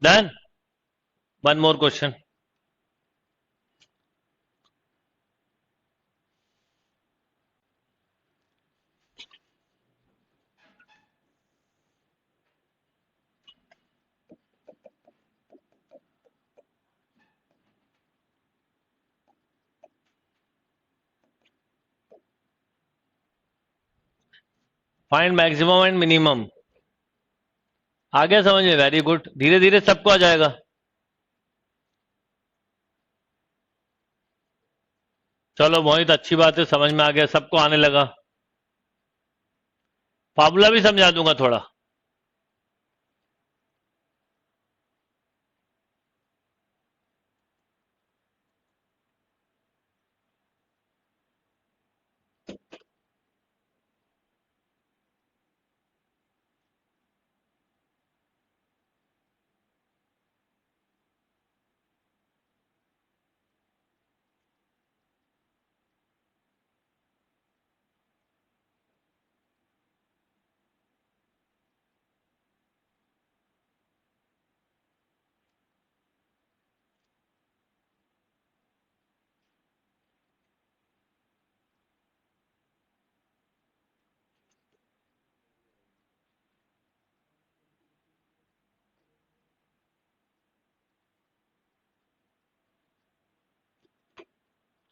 Speaker 1: Done, one more question. Find maximum and minimum. आ गया समझ में? वेरी गुड, धीरे धीरे सबको आ जाएगा। चलो मोहित, अच्छी बात है, समझ में आ गया, सबको आने लगा। फार्मूला भी समझा दूंगा थोड़ा।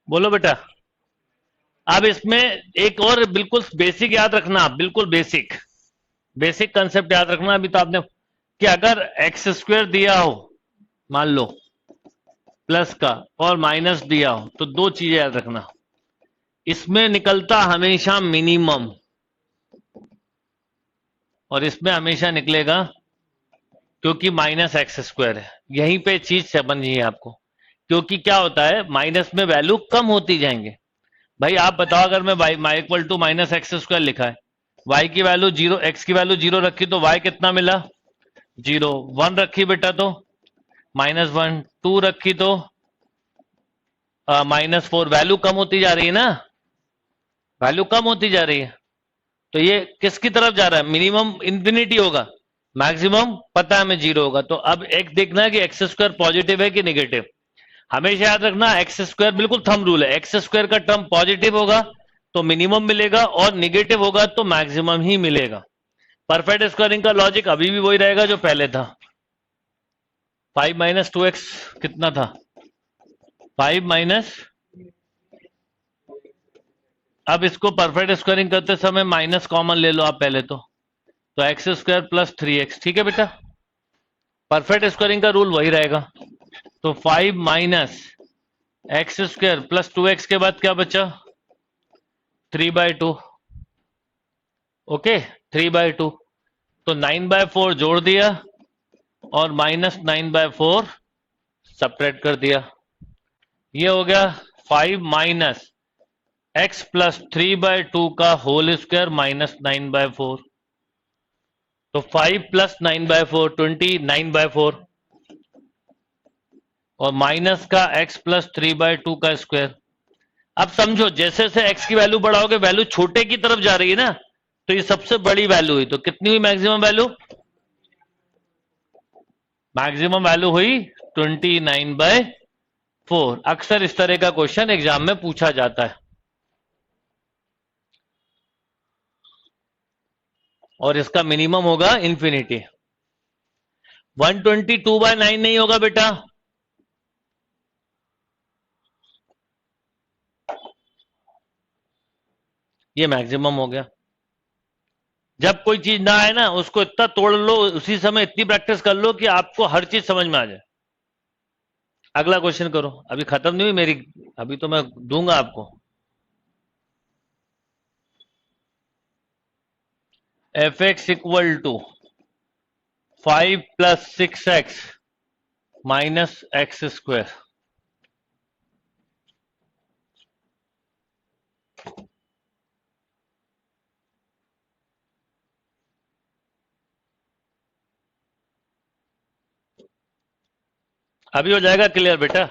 Speaker 1: बोलो बेटा। अब इसमें एक और बिल्कुल बेसिक याद रखना, बिल्कुल बेसिक बेसिक कंसेप्ट याद रखना। अभी तो आपने कि अगर एक्स स्क्वायर दिया हो, मान लो प्लस का, और माइनस दिया हो, तो दो चीजें याद रखना। इसमें निकलता हमेशा मिनिमम, और इसमें हमेशा निकलेगा, क्योंकि माइनस एक्स स्क्वायर है। यहीं पे चीज समझनी है आपको। क्योंकि क्या होता है, माइनस में वैल्यू कम होती जाएंगे। भाई आप बताओ, अगर मैं y equal to minus x square लिखा है, वाई की वैल्यू जीरो, एक्स की वैल्यू जीरो रखी तो वाई कितना मिला? जीरो। वन रखी बेटा तो माइनस वन, टू रखी तो माइनस फोर। वैल्यू कम होती जा रही है ना, वैल्यू कम होती जा रही है। तो ये किसकी तरफ जा रहा है? मिनिमम इंफिनिटी होगा, मैक्सिमम पता है हमें जीरो होगा। तो अब एक देखना है कि एक्स स्क्वायर पॉजिटिव है कि निगेटिव। हमेशा याद रखना, एक्स स्क्वायर बिल्कुल थंब रूल है, एक्स स्क्वायर का टर्म पॉजिटिव होगा तो मिनिमम मिलेगा, और निगेटिव होगा तो मैक्सिमम ही मिलेगा। परफेक्ट स्क्वायरिंग का लॉजिक अभी भी वही रहेगा जो पहले था। 5 - 2x कितना था? 5 माइनस, अब इसको परफेक्ट स्क्वायरिंग करते समय माइनस कॉमन ले लो आप पहले तो एक्स स्क्वायर प्लस 3x, ठीक है बेटा। परफेक्ट स्क्वायरिंग का रूल वही रहेगा। तो 5 - x² प्लस 2x के बाद क्या बचा? 3/2। ओके, 3/2। तो 9/4 जोड़ दिया, और -9/4 सब्ट्रैक्ट कर दिया। ये हो गया 5 - x प्लस 3/2 का होल स्क्वायर -9/4। तो 5 + 9/4 29/4, और माइनस का x प्लस 3/2 का स्क्वायर। अब समझो, जैसे जैसे x की वैल्यू बढ़ाओगे, वैल्यू छोटे की तरफ जा रही है ना, तो ये सबसे बड़ी वैल्यू हुई। तो कितनी हुई मैक्सिमम वैल्यू? मैक्सिमम वैल्यू हुई 29/4। अक्सर इस तरह का क्वेश्चन एग्जाम में पूछा जाता है। और इसका मिनिमम होगा इंफिनिटी। 122/9 नहीं होगा बेटा। ये मैक्सिमम हो गया। जब कोई चीज ना आए ना, उसको इतना तोड़ लो, उसी समय इतनी प्रैक्टिस कर लो कि आपको हर चीज समझ में आ जाए। अगला क्वेश्चन करो, अभी खत्म नहीं हुई मेरी, अभी तो मैं दूंगा आपको। f(x) equal to 5 + 6x minus x square. अभी हो जाएगा क्लियर बेटा।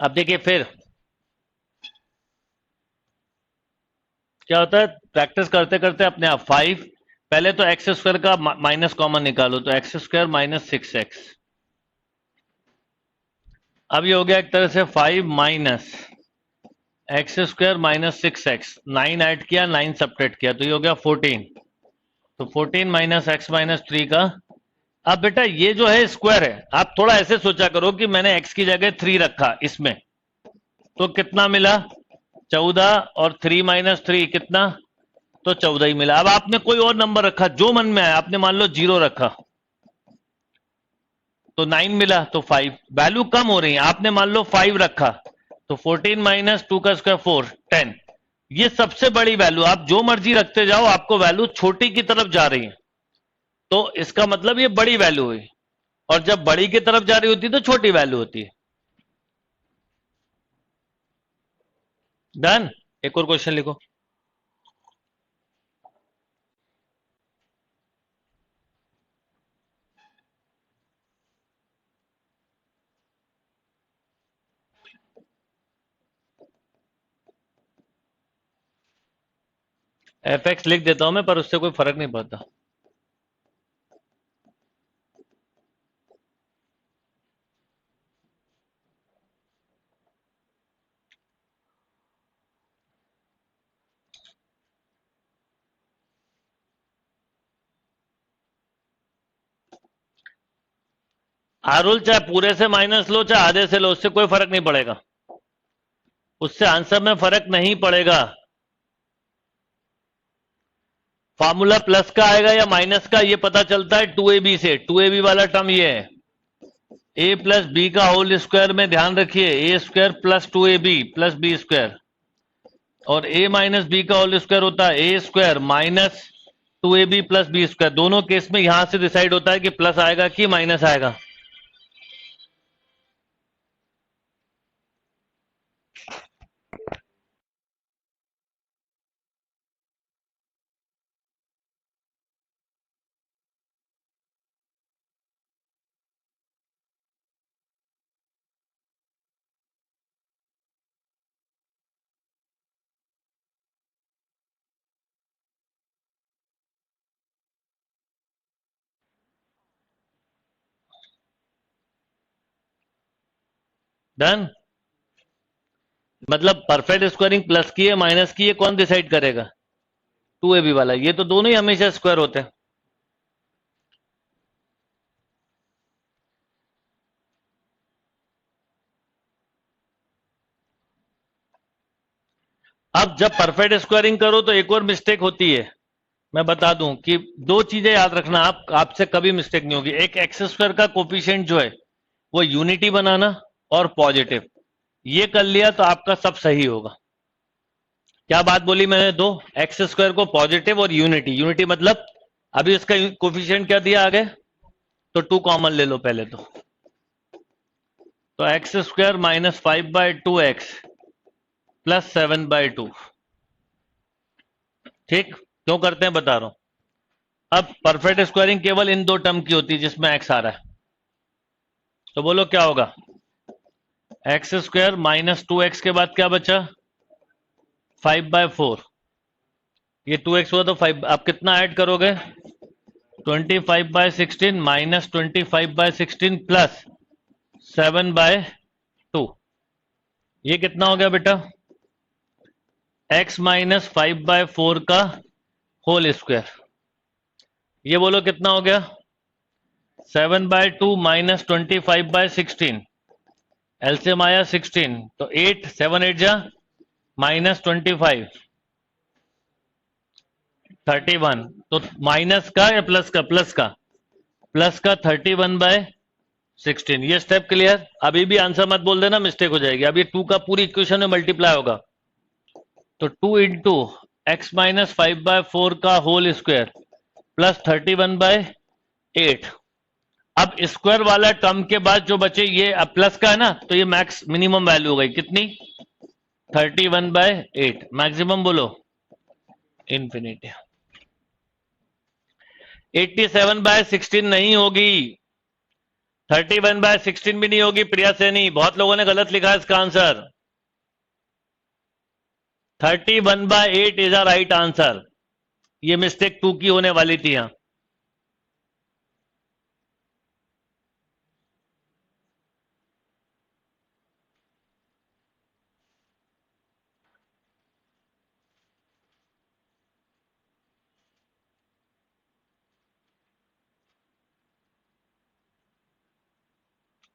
Speaker 1: अब देखिए फिर क्या होता है, प्रैक्टिस करते करते अपने आप 5, पहले तो एक्स स्क्वायर का माइनस कॉमन निकालो, तो एक्स स्क्वायर माइनस 6x। अब ये हो गया एक तरह से 5 minus x square minus 6x, 9 add किया 9 सब्ट्रैक्ट किया, तो ये हो गया 14। तो 14 माइनस एक्स माइनस 3 का। अब बेटा ये जो है स्क्वायर है, आप थोड़ा ऐसे सोचा करो कि मैंने x की जगह 3 रखा इसमें, तो कितना मिला 14, और 3 माइनस 3 कितना, तो 14 ही मिला। अब आपने कोई और नंबर रखा जो मन में आया, आपने मान लो 0 रखा तो 9 मिला, तो 5 वैल्यू कम हो रही है, आपने मान लो 5 रखा तो 14 माइनस 2 का स्क्वायर 4 10। ये सबसे बड़ी वैल्यू, आप जो मर्जी रखते जाओ आपको वैल्यू छोटी की तरफ जा रही है, तो इसका मतलब ये बड़ी वैल्यू हुई, और जब बड़ी की तरफ जा रही होती है तो छोटी वैल्यू होती है। डन। एक और क्वेश्चन लिखो। एफ एक्स लिख देता हूं मैं, पर उससे कोई फर्क नहीं पड़ता। आर रूल चाहे पूरे से माइनस लो चाहे आधे से लो, उससे कोई फर्क नहीं पड़ेगा, उससे आंसर में फर्क नहीं पड़ेगा। फॉर्मूला प्लस का आएगा या माइनस का ये पता चलता है 2ab से। 2ab वाला टर्म ये है, ए प्लस बी का होल स्क्वायर में ध्यान रखिए a square plus 2ab plus b square, और ए माइनस बी का होल स्क्वायर होता है a square minus 2ab plus b square. दोनों केस में यहां से डिसाइड होता है कि प्लस आएगा कि माइनस आएगा। डन। मतलब परफेक्ट स्क्वायरिंग प्लस की है माइनस की है कौन डिसाइड करेगा? 2ab वाला। ये तो दोनों ही हमेशा स्क्वायर होते हैं। अब जब परफेक्ट स्क्वायरिंग करो तो एक और मिस्टेक होती है, मैं बता दूं कि दो चीजें याद रखना, आपसे कभी मिस्टेक नहीं होगी। एक एक्स स्क्वायर का कोफिशिएंट जो है वो यूनिटी बनाना और पॉजिटिव, ये कर लिया तो आपका सब सही होगा। क्या बात बोली मैंने? दो, एक्स स्क्वायर को पॉजिटिव और यूनिटी। यूनिटी मतलब अभी इसका कोफिशिएंट क्या दिया आगे, तो 2 कॉमन ले लो पहले तो x square minus 5/2x plus 7/2। ठीक, क्यों करते हैं बता रहा हूं। अब परफेक्ट स्क्वायरिंग केवल इन दो टर्म की होती है जिसमें एक्स आ रहा है, तो बोलो क्या होगा? एक्स स्क्वायर माइनस 2x के बाद क्या बचा? 5/4। ये 2x हुआ तो 5, आप कितना ऐड करोगे? 25/16 माइनस 25/16 प्लस 7/2। ये कितना हो गया बेटा? x माइनस 5/4 का होल स्क्वायर। ये बोलो कितना हो गया? 7/2 माइनस 25/16, एलसीएम आया 16, तो 8, 7 8 जा माइनस 25 31, तो माइनस का या प्लस का? प्लस का 31/16। ये स्टेप क्लियर? अभी भी आंसर मत बोल देना, मिस्टेक हो जाएगी। अब ये 2 का पूरी इक्वेशन में मल्टीप्लाई होगा, तो 2 इंटू एक्स माइनस 5/4 का होल स्क्वायर प्लस 31/8। अब स्क्वायर वाला टर्म के बाद जो बचे ये अब प्लस का है ना, तो ये मैक्स मिनिमम वैल्यू हो गई कितनी? 31/8। मैक्सिमम बोलो इंफिनिटी। 87/16 नहीं होगी, 31/16 भी नहीं होगी प्रिया सैनी, बहुत लोगों ने गलत लिखा है इसका answer. 31/8 is a right answer. ये मिस्टेक 2 की होने वाली थी यहां।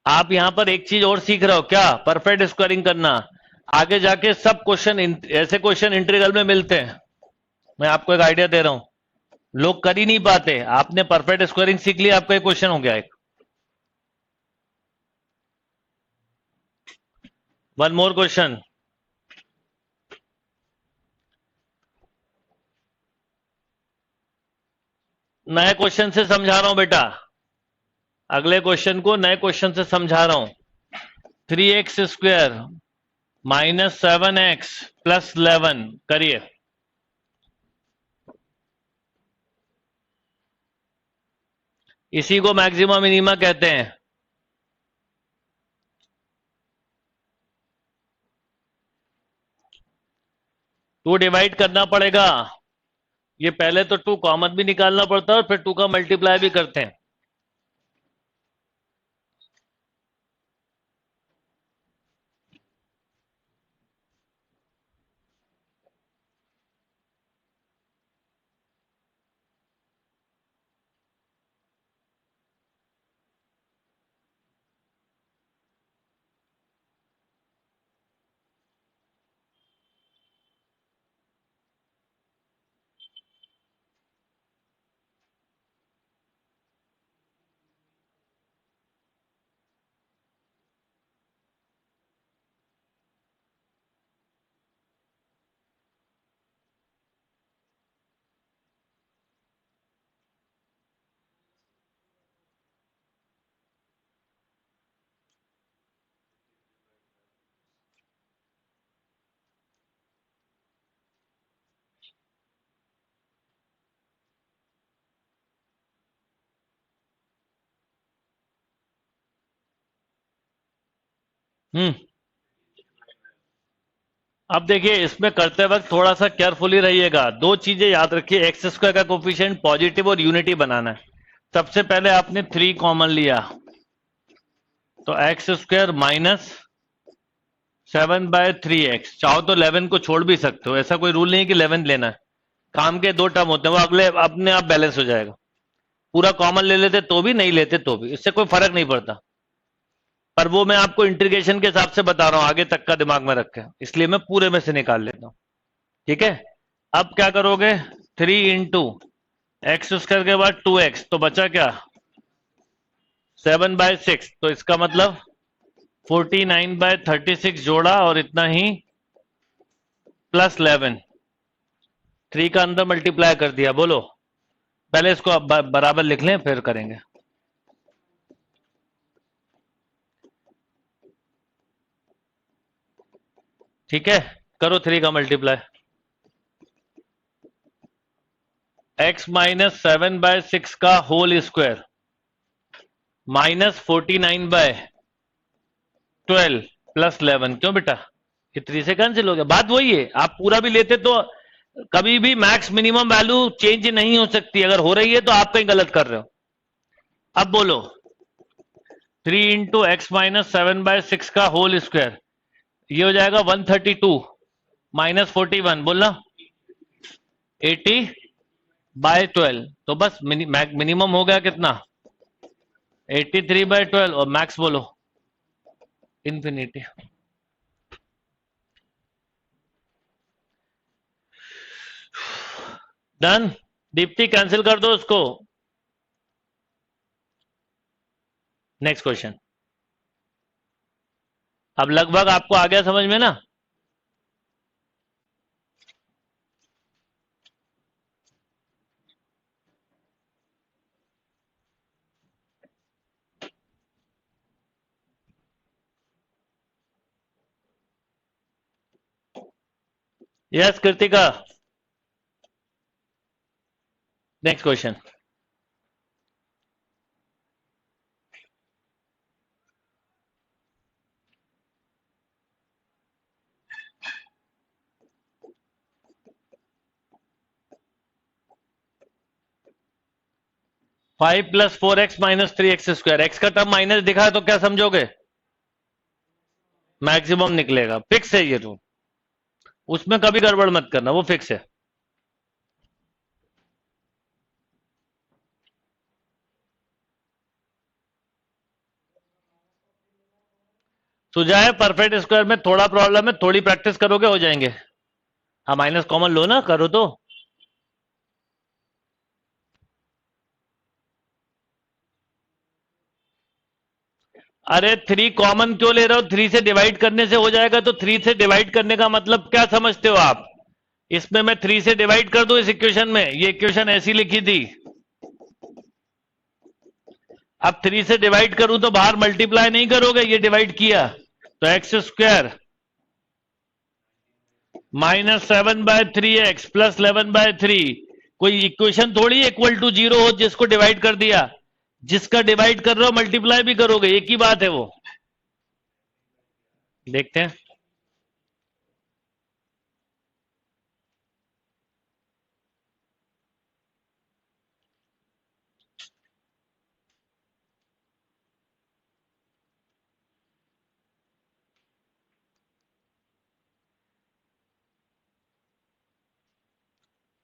Speaker 1: आप यहां पर एक चीज और सीख रहे हो क्या, परफेक्ट स्क्वायरिंग करना। आगे जाके सब क्वेश्चन ऐसे क्वेश्चन इंटीग्रल में मिलते हैं। मैं आपको एक आइडिया दे रहा हूं, लोग कर ही नहीं पाते। आपने परफेक्ट स्क्वायरिंग सीख लिया, आपका एक क्वेश्चन हो गया एक। One more question. नए क्वेश्चन से समझा रहा हूं बेटा, अगले क्वेश्चन को नए क्वेश्चन से समझा रहा हूं। 3x² माइनस 7x प्लस 11 करिए। इसी को मैक्सिमा मिनिमा कहते हैं। टू डिवाइड करना पड़ेगा। ये पहले तो 2 कॉमन भी निकालना पड़ता है और फिर 2 का मल्टीप्लाई भी करते हैं। हम्म। अब देखिए, इसमें करते वक्त थोड़ा सा केयरफुली रहिएगा। दो चीजें याद रखिए, एक्स स्क्वायर का कोफिशिएंट पॉजिटिव और यूनिटी बनाना है। सबसे पहले आपने 3 कॉमन लिया, तो x² माइनस 7/3x। चाहो तो 11 को छोड़ भी सकते हो, ऐसा कोई रूल नहीं है कि 11 लेना है। काम के 2 टर्म होते हैं, वो अगले अपने आप बैलेंस हो जाएगा। पूरा कॉमन ले लेते तो भी, नहीं लेते तो भी, इससे कोई फर्क नहीं पड़ता। पर वो मैं आपको इंटीग्रेशन के हिसाब से बता रहा हूं, आगे तक का दिमाग में रखें, इसलिए मैं पूरे में से निकाल लेता हूं। ठीक है, अब क्या करोगे, 3 × x² के बाद 2x, तो बचा क्या, 7/6। तो इसका मतलब 49/36 जोड़ा और इतना ही प्लस 11, 3 का अंदर मल्टीप्लाई कर दिया। बोलो, पहले इसको अब बराबर लिख लें फिर करेंगे। ठीक है, करो 3 का मल्टीप्लाई। x माइनस 7/6 का होल स्क्वायर माइनस 49/12 प्लस 11। क्यों बेटा, ये 3 से कैंसिल हो गया। बात वही है, आप पूरा भी लेते तो कभी भी मैक्स मिनिमम वैल्यू चेंज नहीं हो सकती। अगर हो रही है तो आप कहीं गलत कर रहे हो। अब बोलो, 3 × x माइनस 7/6 का होल स्क्वायर, ये हो जाएगा 132 माइनस 41, बोलना 80/12। तो बस मिनिमम हो गया कितना, 83/12, और मैक्स बोलो इंफिनिटी। डन। दीप्ति कैंसिल कर दो उसको। Next question. अब लगभग आपको आ गया समझ में ना। Yes Kritika, next question. 5 + 4x - 3x²। x का टर्म माइनस दिखा तो क्या समझोगे? मैक्सिमम निकलेगा। फिक्स है ये रूल, उसमें कभी गड़बड़ मत करना, वो फिक्स है। सुझाए परफेक्ट स्क्वायर में थोड़ा प्रॉब्लम है, थोड़ी प्रैक्टिस करोगे हो जाएंगे। हाँ माइनस कॉमन लो ना, करो तो। अरे 3 कॉमन क्यों ले रहे हो? 3 से डिवाइड करने से हो जाएगा। तो 3 से डिवाइड करने का मतलब क्या समझते हो आप? इसमें मैं 3 से डिवाइड कर दूं इस इक्वेशन में, ये इक्वेशन ऐसी लिखी थी। अब 3 से डिवाइड करूं तो बाहर मल्टीप्लाई नहीं करोगे, ये डिवाइड किया तो x² -7/3x + 11/3। कोई इक्वेशन थोड़ी इक्वल टू 0 हो जिसको डिवाइड कर दिया। जिसका डिवाइड कर रहे हो मल्टीप्लाई भी करोगे, एक ही बात है वो। देखते हैं।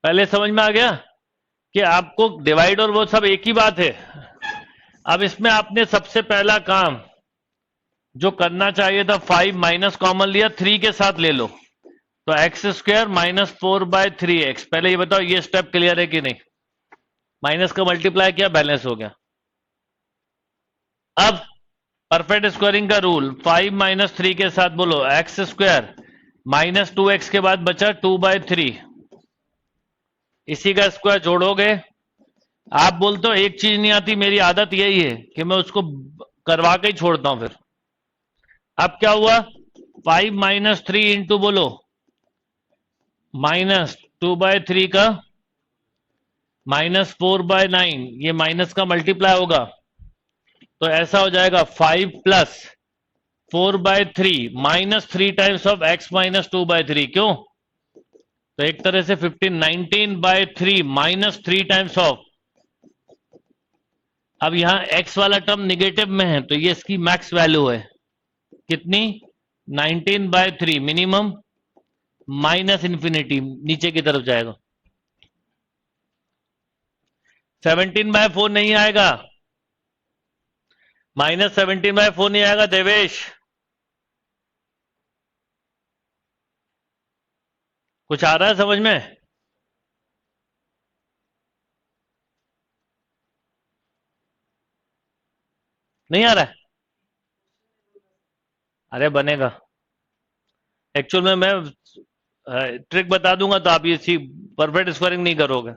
Speaker 1: पहले समझ में आ गया कि आपको डिवाइड और वो सब एक ही बात है। अब इसमें आपने सबसे पहला काम जो करना चाहिए था, 5 माइनस कॉमन लिया, 3 के साथ ले लो तो x² -4/3x। पहले ये बताओ ये स्टेप क्लियर है कि नहीं? माइनस का मल्टीप्लाई किया, बैलेंस हो गया। अब परफेक्ट स्क्वायरिंग का रूल, 5 - 3 के साथ बोलो x² -2x के बाद बचा 2/3। इसी का स्क्वायर जोड़ोगे। आप बोलते हो एक चीज नहीं आती, मेरी आदत यही है कि मैं उसको करवा के ही छोड़ता हूं फिर। अब क्या हुआ? 5 - 3 इंटू बोलो -2/3 का -4/9, ये माइनस का मल्टीप्लाई होगा तो ऐसा हो जाएगा 5 + 4/3 -3 टाइम्स ऑफ x - 2/3। क्यों? तो एक तरह से 15 19/3 -3 टाइम्स ऑफ। अब यहां x वाला टर्म निगेटिव में है तो ये इसकी मैक्स वैल्यू है। कितनी? 19/3 मिनिमम -इन्फिनिटी नीचे की तरफ जाएगा। 17/4 नहीं आएगा, -17/4 नहीं आएगा देवेश। कुछ आ रहा है समझ में? नहीं आ रहा है? अरे बनेगा। एक्चुअल में मैं ट्रिक बता दूंगा तो आप ये परफेक्ट स्क्वायरिंग नहीं करोगे।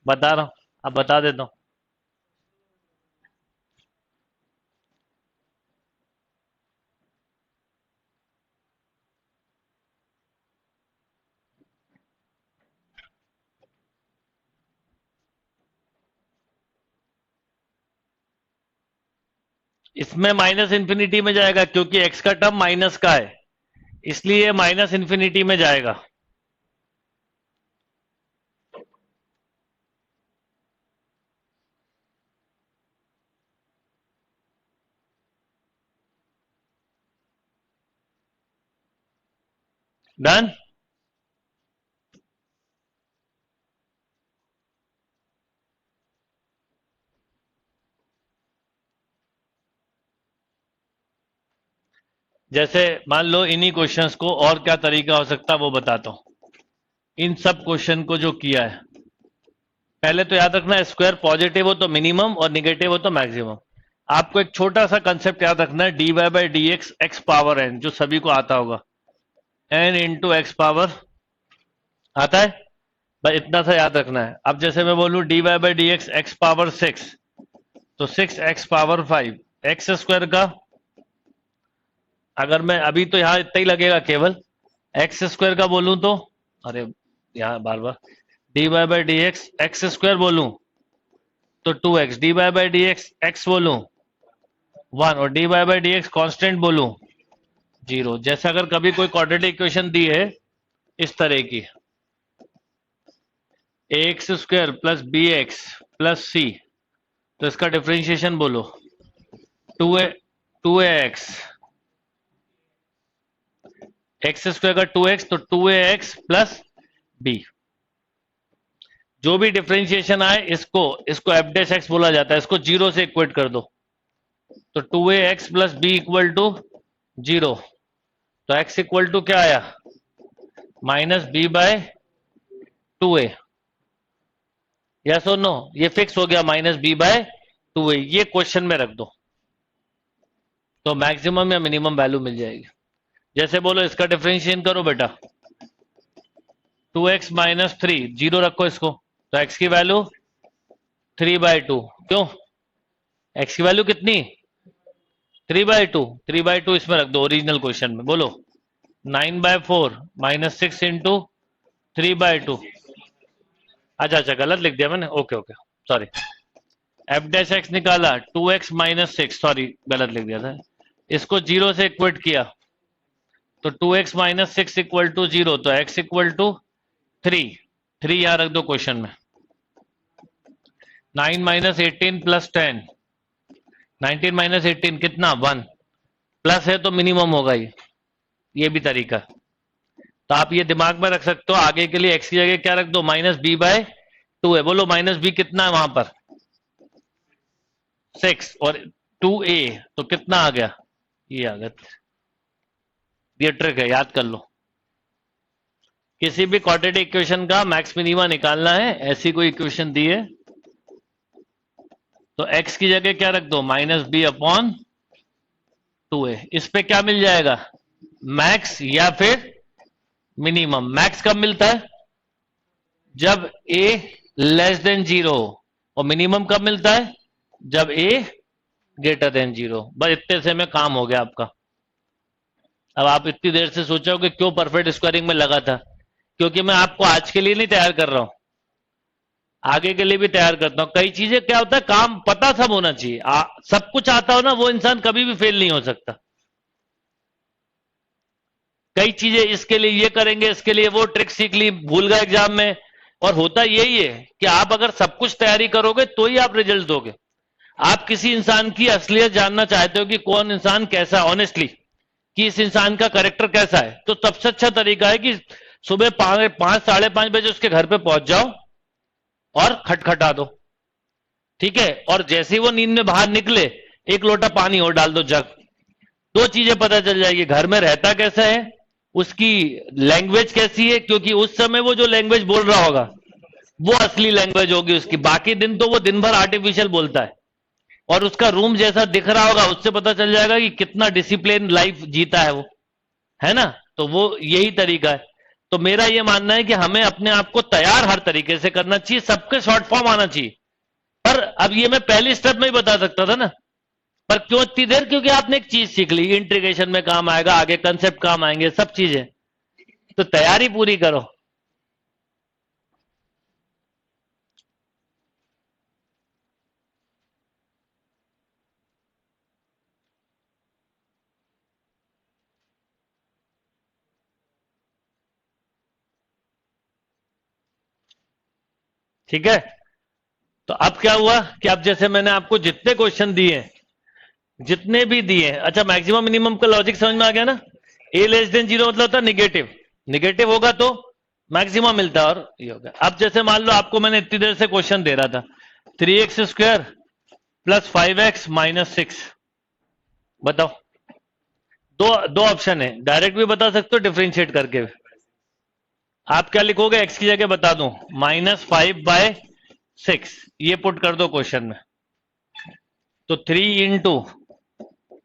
Speaker 1: बता रहा हूं, अब बता देता हूं। इसमें माइनस इन्फिनिटी में जाएगा क्योंकि x का टर्म माइनस का है, इसलिए -इन्फिनिटी में जाएगा। डन। जैसे मान लो इन्हीं क्वेश्चंस को और क्या तरीका हो सकता है वो बताता हूं। इन सब क्वेश्चन को जो किया है, पहले तो याद रखना स्क्वायर पॉजिटिव हो तो मिनिमम और निगेटिव हो तो मैक्सिमम। आपको एक छोटा सा कंसेप्ट याद रखना है, dy/dx x पावर n, जो सभी को आता होगा। n इंटू एक्स पावर आता है, बस इतना सा याद रखना है। अब जैसे मैं बोलूं dy/dx x पावर 6 तो 6x पावर 5 x² का, अगर मैं अभी तो यहां इतना ही लगेगा केवल, x² का बोलूं तो, अरे यहां बार बार dy/dx x² बोलूं तो 2x, dy/dx x बोलूं 1 और dy/dx कांस्टेंट बोलूं 0। जैसे अगर कभी कोई क्वाड्रेटिक इक्वेशन दी है इस तरह की, a x square plus b x plus c, तो इसका डिफरेंशिएशन बोलो। टू ए एक्स स्क्वायर का 2x, तो 2ax प्लस बी। जो भी डिफरेंशिएशन आए इसको इसको एफ डैश एक्स बोला जाता है, इसको जीरो से इक्वेट कर दो। तो 2ax plus b equal to zero, तो x इक्वल टू क्या आया, minus b by 2a। Yes और नो, ये फिक्स हो गया माइनस बी बाय 2a, ये क्वेश्चन में रख दो तो मैक्सिमम या मिनिमम वैल्यू मिल जाएगी। जैसे बोलो इसका डिफरेंशिएशन करो बेटा, 2x माइनस 3, जीरो रखो इसको, तो x की वैल्यू 3/2। क्यों, x की वैल्यू कितनी, 3/2, 3/2 इसमें रख दो ओरिजिनल क्वेश्चन में। बोलो 9/4 माइनस 6 इंटू 3/2। अच्छा गलत लिख दिया मैंने, okay okay sorry. F dash x निकाला, 2x माइनस 6, सॉरी गलत लिख दिया था, इसको जीरो से इक्वेट किया, तो 2x minus 6 equal to zero, तो x इक्वल टू 3 यहां रख दो क्वेश्चन में। 9 माइनस 18 प्लस 10, 19 माइनस 18 कितना, 1, प्लस है तो मिनिमम होगा ये भी तरीका। तो आप ये दिमाग में रख सकते हो, आगे के लिए x की जगह क्या रख दो, माइनस बी बाय 2 है। बोलो माइनस बी कितना है वहां पर, 6, और 2a तो कितना आ गया, ये आ गया। ये ट्रिक है, याद कर लो। किसी भी क्वाड्रेटिक इक्वेशन का मैक्स मिनिमा निकालना है, ऐसी कोई इक्वेशन दी है तो x की जगह क्या रख दो, माइनस बी अपॉन 2a। इस पे क्या मिल जाएगा, मैक्स या फिर मिनिमम। मैक्स कब मिलता है, जब a लेस देन 0, और मिनिमम कब मिलता है, जब a ग्रेटर देन 0। बस इतने से में काम हो गया आपका। अब आप इतनी देर से सोचोगे क्यों परफेक्ट स्क्वायरिंग में लगा था, क्योंकि मैं आपको आज के लिए नहीं तैयार कर रहा हूं, आगे के लिए भी तैयार करता हूं। कई चीजें क्या होता है, काम पता सब होना चाहिए, सब कुछ आता हो ना, वो इंसान कभी भी फेल नहीं हो सकता। कई चीजें इसके लिए ये करेंगे, इसके लिए वो ट्रिक सीख ली, भूल गए एग्जाम में। और होता यही है कि आप अगर सब कुछ तैयारी करोगे तो ही आप रिजल्ट दोगे। आप किसी इंसान की असलियत जानना चाहते हो कि कौन इंसान कैसा, ऑनेस्टली कि इस इंसान का कैरेक्टर कैसा है, तो सबसे अच्छा तरीका है कि सुबह 5 साढ़े 5 बजे उसके घर पे पहुंच जाओ और खटखटा दो, ठीक है। और जैसे ही वो नींद में बाहर निकले, एक लोटा पानी और डाल दो, जग। दो चीजें पता चल जाएगी, घर में रहता कैसा है, उसकी लैंग्वेज कैसी है, क्योंकि उस समय वो जो लैंग्वेज बोल रहा होगा वो असली लैंग्वेज होगी उसकी। बाकी दिन तो वो दिन भर आर्टिफिशियल बोलता है। और उसका रूम जैसा दिख रहा होगा, उससे पता चल जाएगा कि कितना डिसिप्लिन लाइफ जीता है वो, है ना। तो वो यही तरीका है। तो मेरा ये मानना है कि हमें अपने आप को तैयार हर तरीके से करना चाहिए, सबके शॉर्ट फॉर्म आना चाहिए। पर अब ये मैं पहली स्टेप में ही बता सकता था ना, पर क्यों इतनी देर, क्योंकि आपने एक चीज सीख ली, इंटीग्रेशन में काम आएगा, आगे कंसेप्ट काम आएंगे, सब चीजें। तो तैयारी पूरी करो। ठीक है, तो अब क्या हुआ कि अब जैसे मैंने आपको जितने क्वेश्चन दिए, जितने भी दिए, अच्छा मैक्सिमम मिनिमम का लॉजिक समझ में आ गया ना। ए लेस देन 0 मतलब होता है निगेटिव, निगेटिव होगा तो मैक्सिमम मिलता है, और ये होगा। अब जैसे मान लो आपको मैंने इतनी देर से क्वेश्चन दे रहा था, 3x square plus 5x minus 6, बताओ। दो दो ऑप्शन है, डायरेक्ट भी बता सकते हो, डिफरेंशिएट करके भी। आप क्या लिखोगे, x की जगह बता दूं, -5/6, ये पुट कर दो क्वेश्चन में। तो 3 इंटू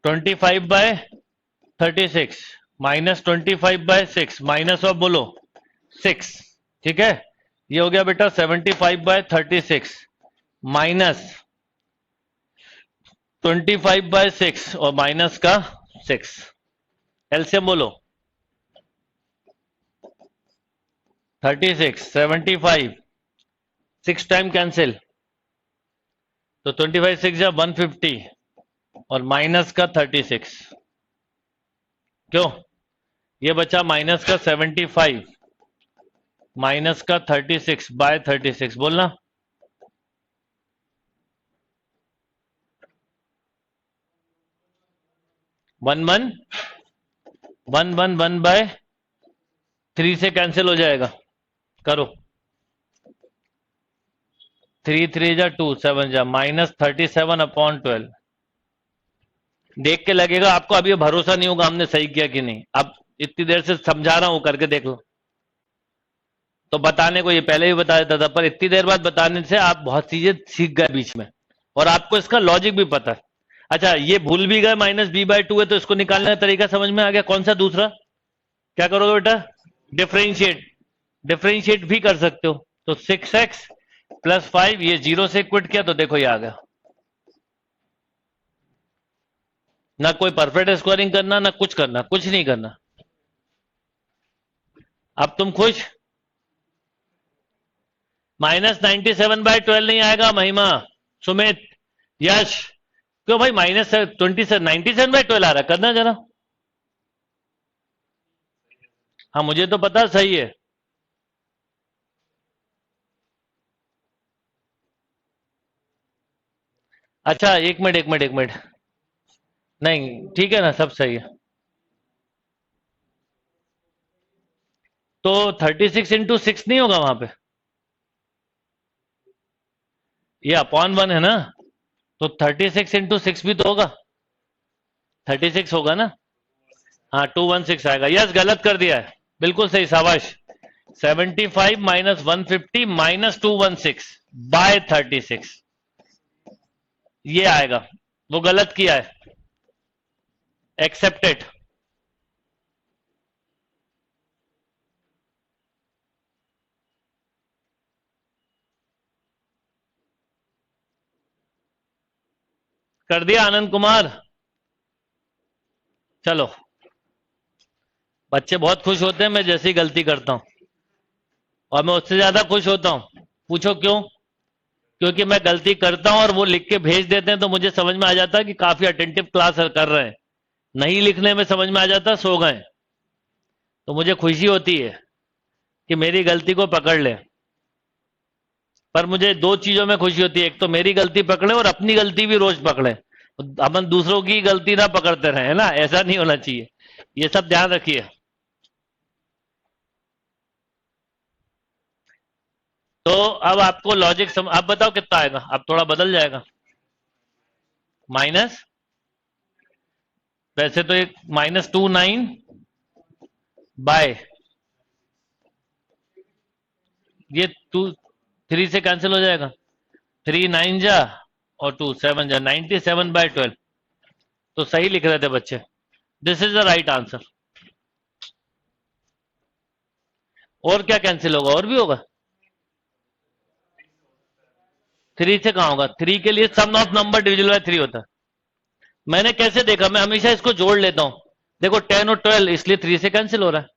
Speaker 1: 25/36 माइनस 25/6 माइनस ऑफ बोलो 6, ठीक है। ये हो गया बेटा 75/36 माइनस 25/6 और माइनस का 6, एलसीएम बोलो। 36 75 6 टाइम कैंसिल, तो 25 6 जा 150 और माइनस का 36, क्यों, ये बचा माइनस का 75 माइनस का 36/36 बोलना। 1/3 से कैंसिल हो जाएगा, करो। 3 3 जा 2 7 जा -37/12। देख के लगेगा आपको, अभी भरोसा नहीं होगा हमने सही किया कि नहीं। अब इतनी देर से समझा रहा हूं, करके देख लो। तो बताने को ये पहले भी बता देता था, पर इतनी देर बाद बताने से आप बहुत चीजें सीख गए बीच में, और आपको इसका लॉजिक भी पता है। अच्छा, ये भूल भी गए -b/2 है, तो इसको निकालने का तरीका समझ में आ गया। कौन सा दूसरा, क्या करोगे बेटा? डिफरेंशिएट। डिफरेंशिएट भी कर सकते हो। तो 6x + 5, ये 0 से क्विट किया तो देखो ये आ गया। ना कोई परफेक्ट स्क्वायरिंग करना, ना कुछ करना, कुछ नहीं करना। अब तुम खुश? -97/12 नहीं आएगा महिमा, सुमित, यश। क्यों भाई -97/12 आ रहा है? करना जरा। हाँ मुझे तो पता सही है। अच्छा एक मिनट, एक मिनट, एक मिनट। नहीं ठीक है ना, सब सही है। तो 36 × 6 नहीं होगा वहां पे? ये /1 है ना, तो 36 × 6 भी तो होगा। 36 होगा ना? हाँ 216 आएगा। यस, गलत कर दिया है, बिल्कुल सही, शाबाश। 75 - 150 - 216/36, ये आएगा। वो गलत किया है, एक्सेप्टेड। कर दिया आनंद कुमार। चलो, बच्चे बहुत खुश होते हैं मैं जैसी गलती करता हूं, और मैं उससे ज्यादा खुश होता हूं। पूछो क्यों? क्योंकि मैं गलती करता हूं और वो लिख के भेज देते हैं, तो मुझे समझ में आ जाता है कि काफी अटेंटिव क्लास कर रहे हैं। नहीं लिखने में समझ में आ जाता सो गए, तो मुझे खुशी होती है कि मेरी गलती को पकड़ ले। पर मुझे दो चीजों में खुशी होती है, एक तो मेरी गलती पकड़े और अपनी गलती भी रोज पकड़े। अपन दूसरों की गलती ना पकड़ते रहे, है ना, ऐसा नहीं होना चाहिए। ये सब ध्यान रखिए। तो अब आपको लॉजिक आप बताओ कितना आएगा, अब थोड़ा बदल जाएगा। माइनस, वैसे तो एक -29 बाय, ये 3 से कैंसिल हो जाएगा। 3 9 जा और 2 7 जा, 97/12। तो सही लिख रहे थे बच्चे, this is the right answer. और क्या कैंसिल होगा? और भी होगा। 3 से कहां होगा? 3 के लिए सम ऑफ नंबर डिविजिबल बाय 3 होता है। मैंने कैसे देखा? मैं हमेशा इसको जोड़ लेता हूं। देखो 10 और 12, इसलिए 3 से कैंसिल हो रहा है।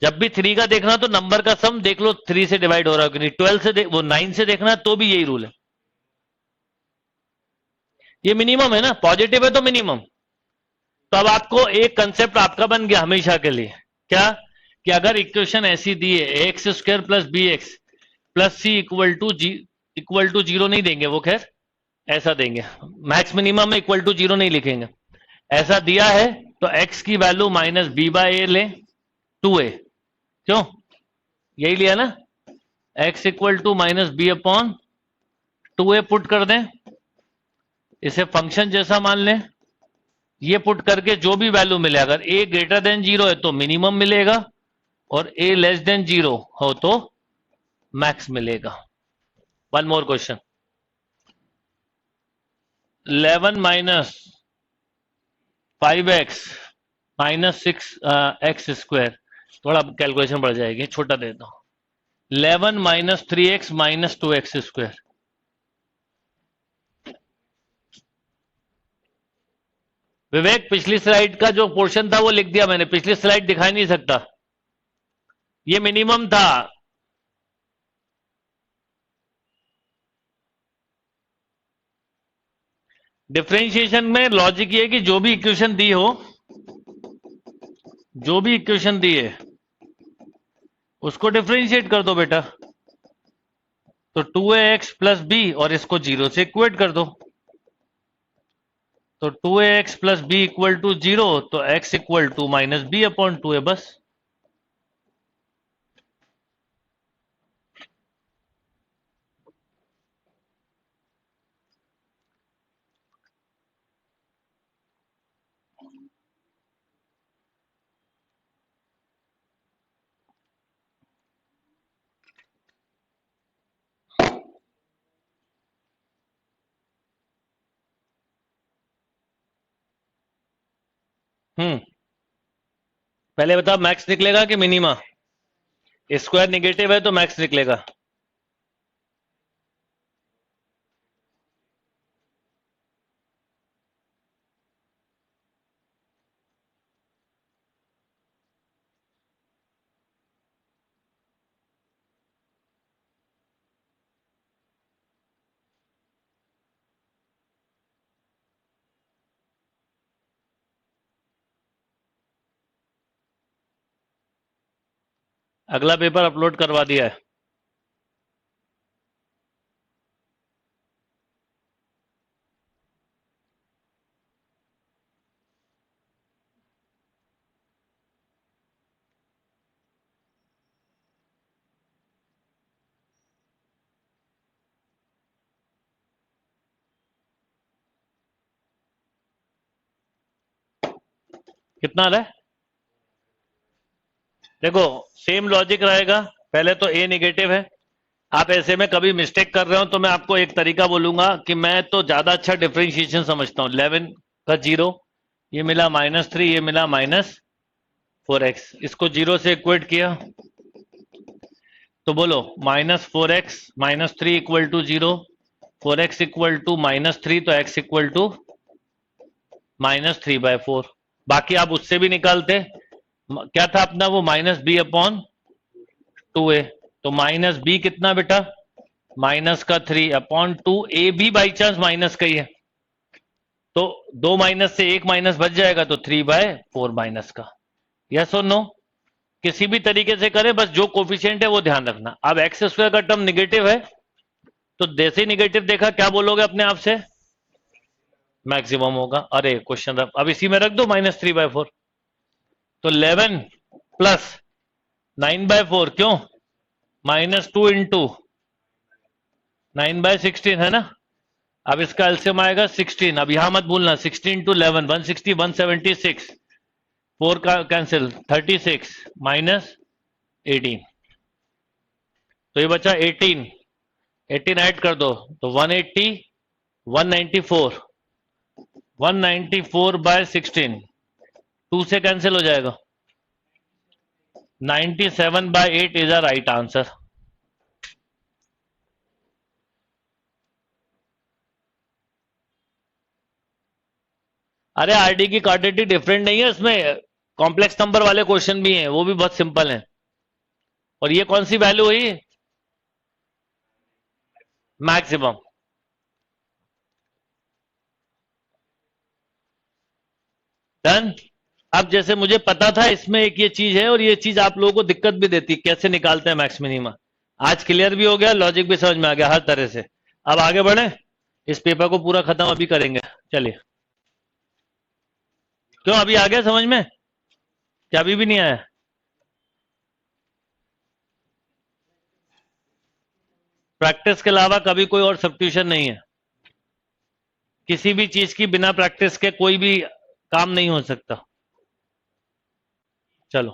Speaker 1: जब भी 3 का देखना तो नंबर का सम देख लो 3 से डिवाइड हो रहा है कि नहीं। 12 से वो 9 से देखना है तो भी यही रूल है। ये मिनिमम है ना, पॉजिटिव है तो मिनिमम। तो अब आपको एक कंसेप्ट आपका बन गया हमेशा के लिए, क्या? कि अगर इक्वेशन ऐसी दी है x² + bx + c equal to 0 नहीं देंगे वो, खैर ऐसा देंगे, मैक्स मिनिमम में =0 नहीं लिखेंगे। ऐसा दिया है तो x की वैल्यू -b/a ले 2a। क्यों? यही लिया ना, x = -b/2a पुट कर दें, इसे फंक्शन जैसा मान लें। ये पुट करके जो भी वैल्यू मिले, अगर a > 0 है तो मिनिमम मिलेगा, और a < 0 हो तो मैक्स मिलेगा। One more question. 11 - 5x - 6x², थोड़ा कैलकुलेशन बढ़ जाएगी, छोटा देता हूं। 11 - 3x - 2x²। विवेक, पिछली स्लाइड का जो पोर्शन था वो लिख दिया मैंने, पिछली स्लाइड दिखा नहीं सकता, ये मिनिमम था। डिफरेंशिएशन में लॉजिक ये है कि जो भी इक्वेशन दी हो, जो भी इक्वेशन दी है उसको डिफरेंशिएट कर दो बेटा, तो 2ax प्लस बी और इसको 0 से इक्वेट कर दो, तो 2ax plus b equal to 0, तो x equal to minus b upon 2a बस। पहले बता, मैक्स निकलेगा कि मिनिमा? स्क्वायर निगेटिव है तो मैक्स निकलेगा। अगला पेपर अपलोड करवा दिया है। कितना आ रहा है? देखो, सेम लॉजिक रहेगा। पहले तो ए निगेटिव है, आप ऐसे में कभी मिस्टेक कर रहे हो तो मैं आपको एक तरीका बोलूंगा कि मैं तो ज्यादा अच्छा डिफरेंशिएशन समझता हूँ। 11 का 0, ये मिला -3, ये मिला -4x, इसको 0 से इक्वेट किया, तो बोलो -4x -3 equal to 0, 4x equal to -3, तो x इक्वल टू -3/4। बाकी आप उससे भी निकालते, क्या था अपना वो, -b अपॉन 2a, तो -b कितना बेटा, -3 अपॉन 2a भी बाई चांस माइनस का ही है, तो 2 माइनस से 1 माइनस बच जाएगा, तो 3/4 माइनस का। यस और नो? किसी भी तरीके से करें, बस जो कोफिशिएंट है वो ध्यान रखना। अब एक्स स्क्वायर का टर्म निगेटिव है, तो जैसे ही निगेटिव देखा क्या बोलोगे अपने आप से, मैक्सिमम होगा। अरे क्वेश्चन अब इसी में रख दो -3/4, तो 11 प्लस 9/4, क्यों, -2 इंटू 9/16 है ना। अब इसका एलसीएम आएगा 16, अब यहां मत भूलना, 16 टू 11 160 176, 4 का कैंसिल, 36 -18, तो ये बचा 18, 18 ऐड कर दो, तो 180 194, 194/16, 2 से कैंसिल हो जाएगा, 97/8 इज अ राइट आंसर। अरे आरडी की क्वाड्रेटिक डिफरेंट नहीं है, इसमें कॉम्प्लेक्स नंबर वाले क्वेश्चन भी हैं, वो भी बहुत सिंपल हैं। और ये कौन सी वैल्यू हुई, मैक्सिमम। डन। अब जैसे मुझे पता था इसमें एक ये चीज है, और ये चीज आप लोगों को दिक्कत भी देती है, कैसे निकालते हैं मैक्स मिनिमा। आज क्लियर भी हो गया, लॉजिक भी समझ में आ गया हर तरह से। अब आगे बढ़े, इस पेपर को पूरा खत्म अभी करेंगे। चलिए, क्यों अभी आ गया समझ में, क्या अभी भी नहीं आया? प्रैक्टिस के अलावा कभी कोई और सब्स्टिट्यूशन नहीं है। किसी भी चीज की बिना प्रैक्टिस के कोई भी काम नहीं हो सकता। चलो,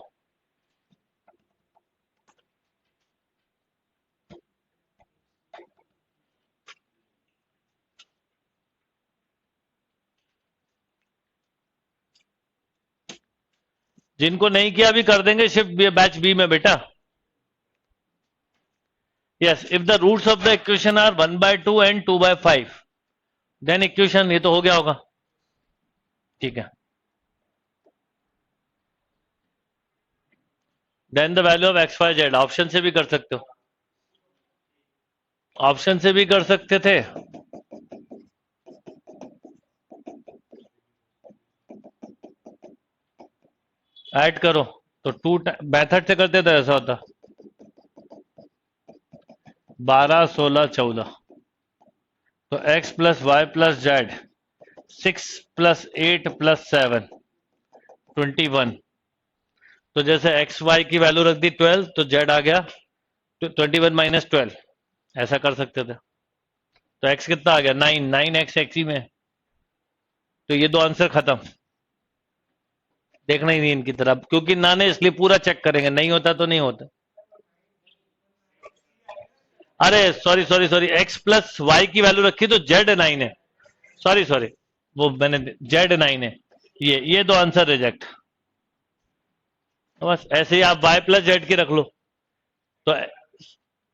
Speaker 1: जिनको नहीं किया अभी कर देंगे शिफ्ट बैच बी में बेटा। Yes, if the roots of the equation are 1/2 and 2/5, then equation, ये तो हो गया होगा, ठीक है। Then the value of x y z, option से भी कर सकते हो, ऑप्शन से भी कर सकते थे। ऐड करो, तो टू मेथड से करते तो ऐसा होता। 12, 16, 14, तो x plus y plus z, 6 plus 8 plus 7, 21। तो जैसे एक्स वाई की वैल्यू रख दी 12, तो जेड आ गया 21 माइनस 12, ऐसा कर सकते थे। तो एक्स कितना आ गया 9, 9x एक्स ही में। तो ये दो आंसर खत्म, देखना ही नहीं इनकी तरफ, क्योंकि ना ने इसलिए पूरा चेक करेंगे, नहीं होता तो नहीं होता। अरे sorry sorry sorry, x plus y की वैल्यू रखी तो जेड 9 है, सॉरी सॉरी, वो मैंने जेड 9 है, ये दो आंसर रिजेक्ट। तो बस ऐसे ही आप वाई प्लस जेड की रख लो, तो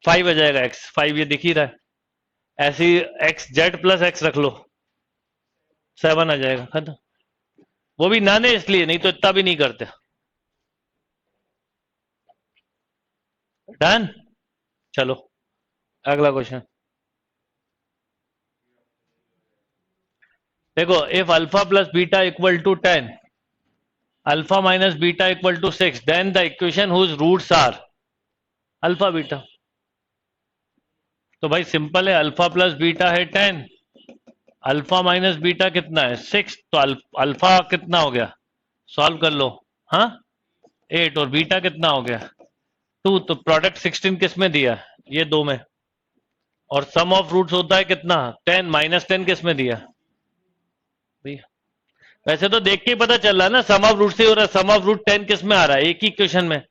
Speaker 1: 5 आ जाएगा, एक्स 5 ये दिख ही रहा है। ऐसे ही एक्स जेड प्लस एक्स रख लो, 7 आ जाएगा, खत्म। वो भी नाने इसलिए, नहीं तो इतना भी नहीं करते। डन, चलो अगला क्वेश्चन देखो। If alpha plus beta equal to 10, alpha minus beta equal to 6, then the equation whose roots are alpha beta. तो भाई सिंपल है, अल्फा प्लस बीटा है 10, अल्फा माइनस बीटा कितना है 6, तो अल्फा कितना हो गया, सॉल्व कर लो, हाँ 8, और बीटा कितना हो गया 2, तो प्रोडक्ट 16 किस में दिया, ये दो में, और सम ऑफ रूट्स होता है कितना 10, माइनस 10 किस में दिया भैया। वैसे तो देख के ही पता चल रहा है ना, सम ऑफ रूट से हो रहा है, सम ऑफ रूट 10 किस में आ रहा है, एक ही क्वेश्चन में,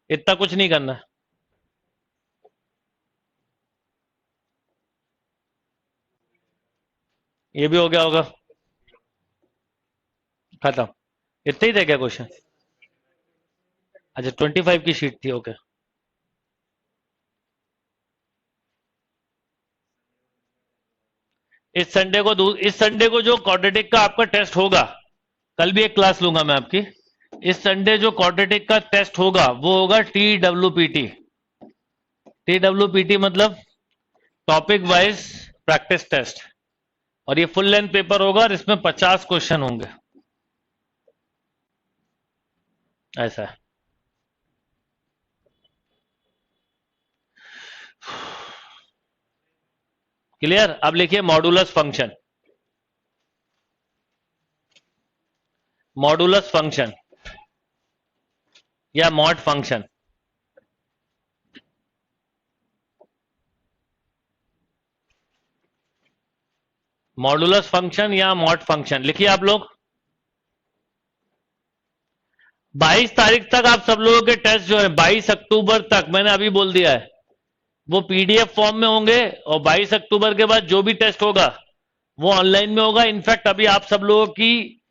Speaker 1: इतना कुछ नहीं करना है। ये भी हो गया होगा, खत्म, इतने ही थे क्या क्वेश्चन। अच्छा 25 की शीट थी, ओके। इस संडे को जो क्वाड्रेटिक का आपका टेस्ट होगा, कल भी एक क्लास लूंगा मैं आपकी, इस संडे जो क्वाड्रेटिक का टेस्ट होगा वो होगा TWPT। TWPT मतलब टॉपिक वाइज प्रैक्टिस टेस्ट, और ये फुल लेंथ पेपर होगा और इसमें 50 क्वेश्चन होंगे, ऐसा है। क्लियर। अब लिखिए मॉडुलस फंक्शन, मॉडुलस फंक्शन या मॉड फंक्शन। मॉडुलस फंक्शन या मॉड फंक्शन लिखिए आप लोग। 22 तारीख तक आप सब लोगों के टेस्ट जो है, 22 अक्टूबर तक, मैंने अभी बोल दिया है, वो पीडीएफ फॉर्म में होंगे, और 22 अक्टूबर के बाद जो भी टेस्ट होगा वो ऑनलाइन में होगा। इनफैक्ट अभी आप सब लोगों की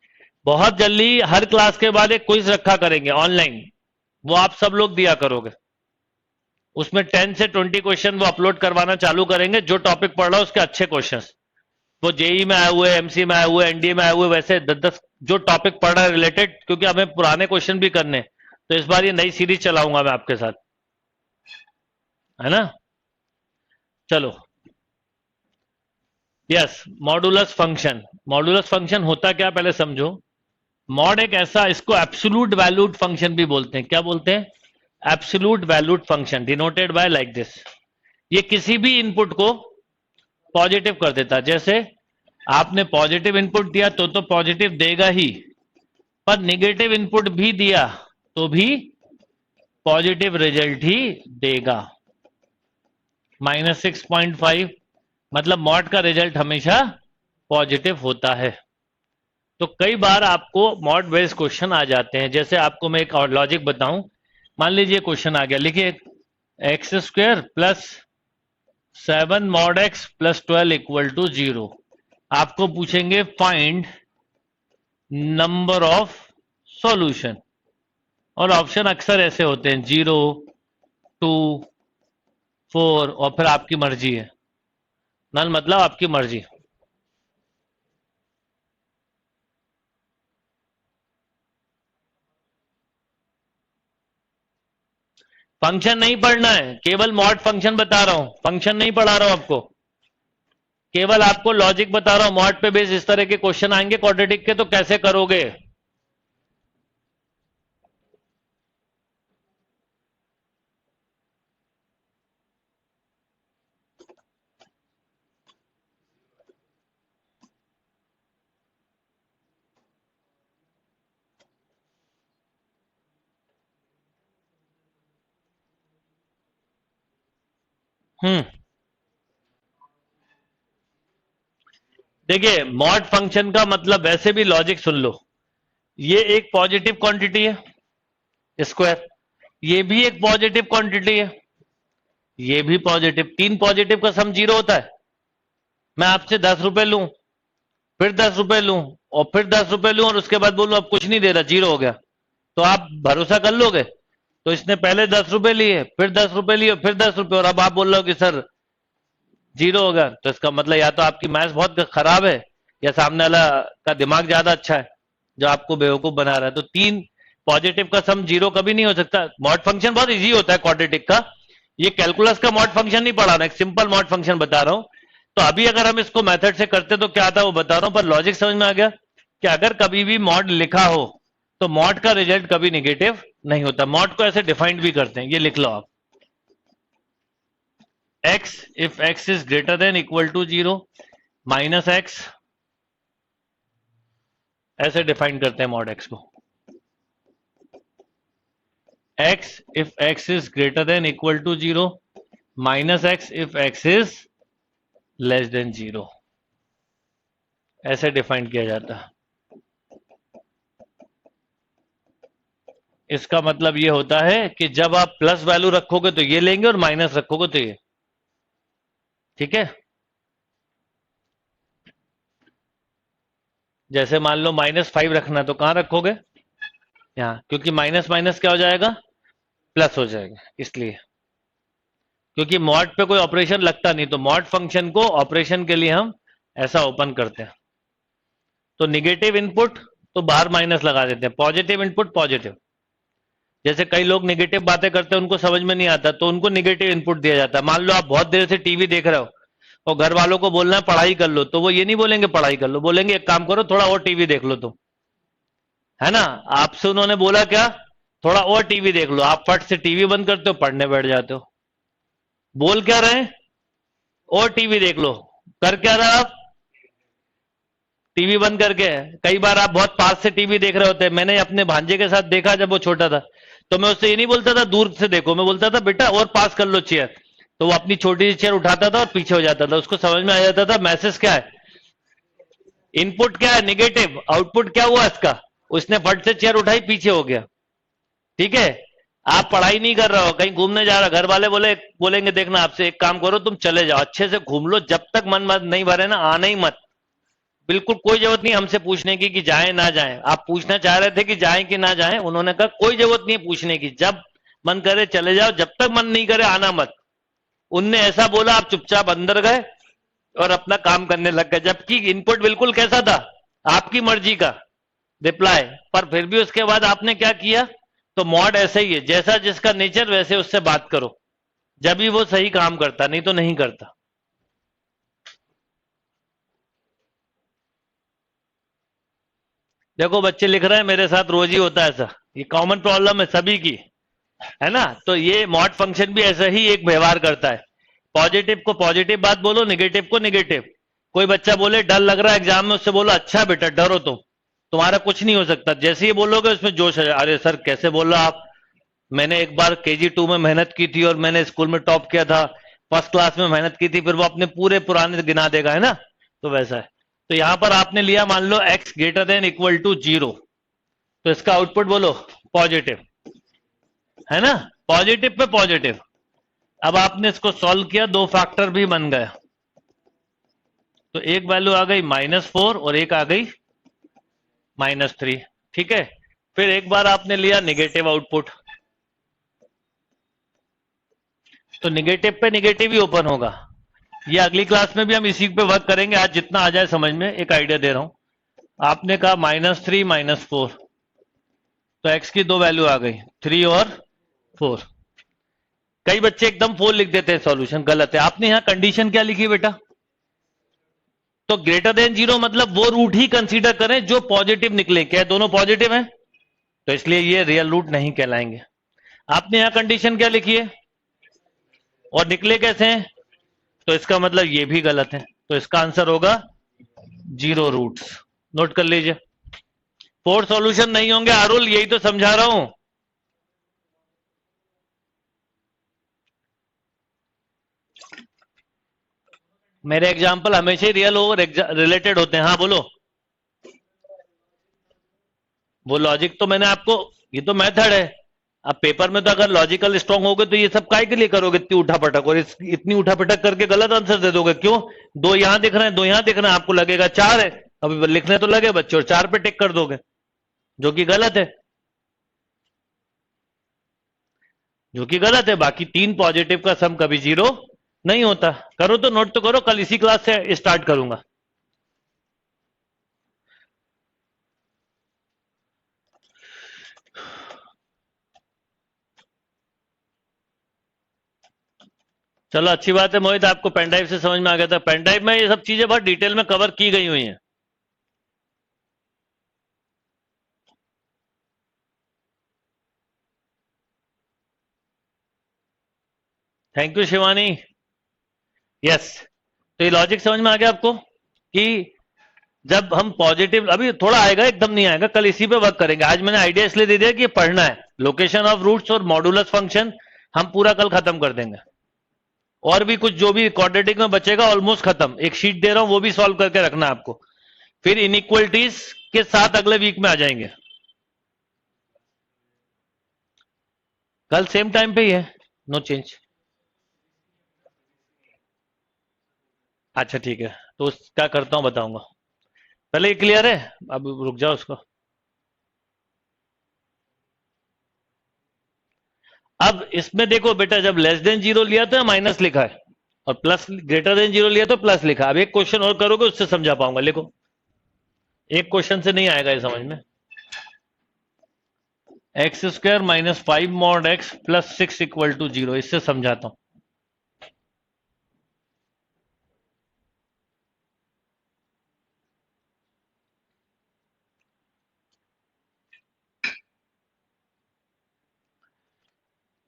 Speaker 1: बहुत जल्दी हर क्लास के बाद एक क्विज रखा करेंगे ऑनलाइन, वो आप सब लोग दिया करोगे। उसमें 10 से 20 क्वेश्चन वो अपलोड करवाना चालू करेंगे, जो टॉपिक पढ़ रहा है उसके अच्छे क्वेश्चन, वो जेई में आए हुए, एमसी में आए हुए, एनडीए में आए हुए, वैसे 10-10 जो टॉपिक पढ़ रहा है रिलेटेड, क्योंकि हमें पुराने क्वेश्चन भी करने, तो इस बार ये नई सीरीज चलाऊंगा मैं आपके साथ, है ना। चलो, yes, modulus function. Modulus function होता क्या पहले समझो। मॉड एक ऐसा, इसको एब्सोल्यूट वैल्यूड फंक्शन भी बोलते हैं, क्या बोलते हैं, absolute valued function, denoted by like this. ये किसी भी इनपुट को पॉजिटिव कर देता है, जैसे आपने पॉजिटिव इनपुट दिया तो पॉजिटिव देगा ही, पर निगेटिव इनपुट भी दिया तो भी पॉजिटिव रिजल्ट ही देगा। -6.5 मतलब मॉड का रिजल्ट हमेशा पॉजिटिव होता है। तो कई बार आपको मॉड बेस्ड क्वेश्चन आ जाते हैं, जैसे आपको मैं एक और लॉजिक बताऊं। मान लीजिए क्वेश्चन आ गया, लिखिए x² plus 7 mod x plus 12 equal to 0। आपको पूछेंगे फाइंड नंबर ऑफ सॉल्यूशन, और ऑप्शन अक्सर ऐसे होते हैं 0, 2, 4, और फिर आपकी मर्जी है, नल मतलब आपकी मर्जी। फंक्शन नहीं पढ़ना है, केवल मॉड फंक्शन बता रहा हूं, फंक्शन नहीं पढ़ा रहा हूं आपको, केवल आपको लॉजिक बता रहा हूं। मॉड पे बेस इस तरह के क्वेश्चन आएंगे क्वाड्रेटिक के, तो कैसे करोगे। हम्म। देखिए मॉड फंक्शन का मतलब वैसे भी लॉजिक सुन लो, ये एक पॉजिटिव क्वांटिटी है स्क्वायर, ये भी एक पॉजिटिव क्वांटिटी है, ये भी पॉजिटिव, तीन पॉजिटिव का सम जीरो होता है। मैं आपसे 10 रुपए लूं, फिर 10 रुपए लूं, और फिर 10 रुपए लूं, और उसके बाद बोलूं अब कुछ नहीं दे रहा, जीरो हो गया, तो आप भरोसा कर लोगे? तो इसने पहले 10 रुपए लिए, फिर 10 रुपए लिए, फिर 10 रुपए, और अब आप बोल रहे हो कि सर जीरो होगा, तो इसका मतलब या तो आपकी मैथ्स बहुत खराब है, या सामने वाला का दिमाग ज्यादा अच्छा है जो आपको बेवकूफ बना रहा है। तो तीन पॉजिटिव का सम जीरो कभी नहीं हो सकता। मॉड फंक्शन बहुत इजी होता है क्वाड्रेटिक का, ये कैलकुलस का मॉड फंक्शन नहीं पढ़ा रहा, एक सिंपल मॉड फंक्शन बता रहा हूं। तो अभी अगर हम इसको मेथड से करते तो क्या आता है वो बता रहा हूं, पर लॉजिक समझ में आ गया कि अगर कभी भी मॉड लिखा हो तो मॉड का रिजल्ट कभी निगेटिव नहीं होता। मॉड को ऐसे डिफाइंड भी करते हैं, ये लिख लो आप, x if x is greater than equal to 0 minus x, ऐसे डिफाइन करते हैं मॉड x को। x if x is greater than equal to 0 minus x if x is less than 0, ऐसे डिफाइन किया जाता है। इसका मतलब ये होता है कि जब आप प्लस वैल्यू रखोगे तो ये लेंगे और माइनस रखोगे तो ये, ठीक है। जैसे मान लो -5 रखना, तो कहां रखोगे? यहां, क्योंकि माइनस माइनस क्या हो जाएगा? प्लस हो जाएगा, इसलिए क्योंकि मॉड पे कोई ऑपरेशन लगता नहीं, तो मॉड फंक्शन को ऑपरेशन के लिए हम ऐसा ओपन करते हैं। तो निगेटिव इनपुट तो बाहर माइनस लगा देते हैं, पॉजिटिव इनपुट पॉजिटिव। जैसे कई लोग निगेटिव बातें करते हैं, उनको समझ में नहीं आता, तो उनको निगेटिव इनपुट दिया जाता है। मान लो आप बहुत देर से टीवी देख रहे हो और घर वालों को बोलना है पढ़ाई कर लो, तो वो ये नहीं बोलेंगे पढ़ाई कर लो, बोलेंगे एक काम करो थोड़ा और टीवी देख लो तुम, है ना। आपसे उन्होंने बोला क्या? थोड़ा और टीवी देख लो, आप फट से टीवी बंद करते हो, पढ़ने बैठ जाते हो। बोल क्या रहे हैं? और टीवी देख लो। कर क्या रहा आप? टीवी बंद करके। कई बार आप बहुत पास से टीवी देख रहे होते हैं, मैंने अपने भांजे के साथ देखा जब वो छोटा था, तो मैं उससे ये नहीं बोलता था दूर से देखो, मैं बोलता था बेटा और पास कर लो चेयर, तो वो अपनी छोटी सी चेयर उठाता था और पीछे हो जाता था, उसको समझ में आ जाता था मैसेज क्या है, इनपुट क्या है निगेटिव, आउटपुट क्या हुआ इसका, उसने फट से चेयर उठाई पीछे हो गया, ठीक है। आप पढ़ाई नहीं कर रहे हो, कहीं घूमने जा रहा, घर वाले बोलेंगे देखना आपसे एक काम करो तुम चले जाओ अच्छे से घूम लो, जब तक मन मत नहीं भरे ना आना ही मत। बिल्कुल कोई जरूरत नहीं हमसे पूछने की कि जाएं ना जाएं, आप पूछना चाह रहे थे कि जाएं कि ना जाएं, उन्होंने कहा कोई जरूरत नहीं है पूछने की, जब मन करे चले जाओ, जब तक मन नहीं करे आना मत। उनने ऐसा बोला, आप चुपचाप अंदर गए और अपना काम करने लग गए, जबकि इनपुट बिल्कुल कैसा था? आपकी मर्जी का रिप्लाई, पर फिर भी उसके बाद आपने क्या किया? तो मॉड ऐसे ही है, जैसा जिसका नेचर वैसे उससे बात करो, जब भी वो सही काम करता, नहीं तो नहीं करता। देखो बच्चे लिख रहे हैं, मेरे साथ रोज ही होता है ऐसा, ये कॉमन प्रॉब्लम है सभी की, है ना। तो ये मॉड फंक्शन भी ऐसा ही एक व्यवहार करता है, पॉजिटिव को पॉजिटिव बात बोलो, निगेटिव को निगेटिव। कोई बच्चा बोले डर लग रहा है एग्जाम में, उससे बोलो अच्छा बेटा डरो तुम, तुम्हारा कुछ नहीं हो सकता, जैसे ही बोलोगे उसमें जोश आ जाए, अरे सर कैसे बोल रहे हो आप, मैंने एक बार KG 2 में मेहनत की थी और मैंने स्कूल में टॉप किया था, फर्स्ट क्लास में मेहनत की थी, फिर वो अपने पूरे पुराने गिना देगा, है ना। तो वैसा है। तो यहां पर आपने लिया मान लो x greater than equal to 0, तो इसका आउटपुट बोलो पॉजिटिव, है ना, पॉजिटिव पे पॉजिटिव। अब आपने इसको सॉल्व किया, दो फैक्टर भी बन गया, तो एक वैल्यू आ गई -4 और एक आ गई -3, ठीक है। फिर एक बार आपने लिया निगेटिव आउटपुट, तो निगेटिव पे निगेटिव ही ओपन होगा। ये अगली क्लास में भी हम इसी पे वर्क करेंगे, आज जितना आ जाए समझ में, एक आइडिया दे रहा हूं। आपने कहा -3 -4, तो x की दो वैल्यू आ गई 3 और 4। कई बच्चे एकदम 4 लिख देते हैं, सॉल्यूशन गलत है। आपने यहां कंडीशन क्या लिखी बेटा? तो ग्रेटर देन 0 मतलब वो रूट ही कंसीडर करें जो पॉजिटिव निकले, क्या दोनों पॉजिटिव हैं? तो इसलिए ये रियल रूट नहीं कहलाएंगे। आपने यहां कंडीशन क्या लिखी है और निकले कैसे हैं? तो इसका मतलब ये भी गलत है, तो इसका आंसर होगा 0 रूट्स। नोट कर लीजिए, 4 सॉल्यूशन नहीं होंगे आरुल, यही तो समझा रहा हूं। मेरे एग्जाम्पल हमेशा ही रियल ओवर रिलेटेड होते हैं। हाँ बोलो। वो लॉजिक तो मैंने आपको, ये तो मेथड है। अब पेपर में तो अगर लॉजिकल स्ट्रांग होगे तो ये सब काय के लिए करोगे इतनी उठापटक, और इतनी उठापटक करके गलत आंसर दे दोगे क्यों? दो यहां दिख रहे हैं, दो यहां दिख रहे हैं, आपको लगेगा चार है। अभी लिखने तो लगे बच्चे और चार पे टिक कर दोगे, जो कि गलत है, जो कि गलत है। बाकी तीन पॉजिटिव का सम कभी जीरो नहीं होता। करो तो नोट तो करो, कल इसी क्लास से स्टार्ट करूंगा। चलो अच्छी बात है मोहित, आपको पेन ड्राइव से समझ में आ गया था। पेन ड्राइव में ये सब चीजें बहुत डिटेल में कवर की गई हुई हैं। Thank you Shivani. यस, तो ये लॉजिक समझ में आ गया आपको कि जब हम पॉजिटिव, अभी थोड़ा आएगा, एकदम नहीं आएगा, कल इसी पे वर्क करेंगे। आज मैंने आइडिया इसलिए दे दिया कि ये पढ़ना है। लोकेशन ऑफ रूट्स और मॉडुलस फंक्शन हम पूरा कल खत्म कर देंगे। और भी कुछ जो भी क्वाड्रेटिक में बचेगा ऑलमोस्ट खत्म। एक शीट दे रहा हूं, वो भी सॉल्व करके रखना है आपको। फिर इनइक्वलिटीज के साथ अगले वीक में आ जाएंगे। कल सेम टाइम पे ही है, नो चेंज। अच्छा ठीक है, तो क्या करता हूं बताऊंगा। पहले ये क्लियर है, अब रुक जाओ उसको। अब इसमें देखो बेटा, जब लेस देन जीरो लिया तो माइनस लिखा है, और प्लस ग्रेटर देन जीरो लिया तो प्लस लिखा। अब एक क्वेश्चन और करोगे उससे समझा पाऊंगा। लिखो, एक क्वेश्चन से नहीं आएगा ये समझ में। X square minus five mod x plus six equal to zero, इससे समझाता हूं।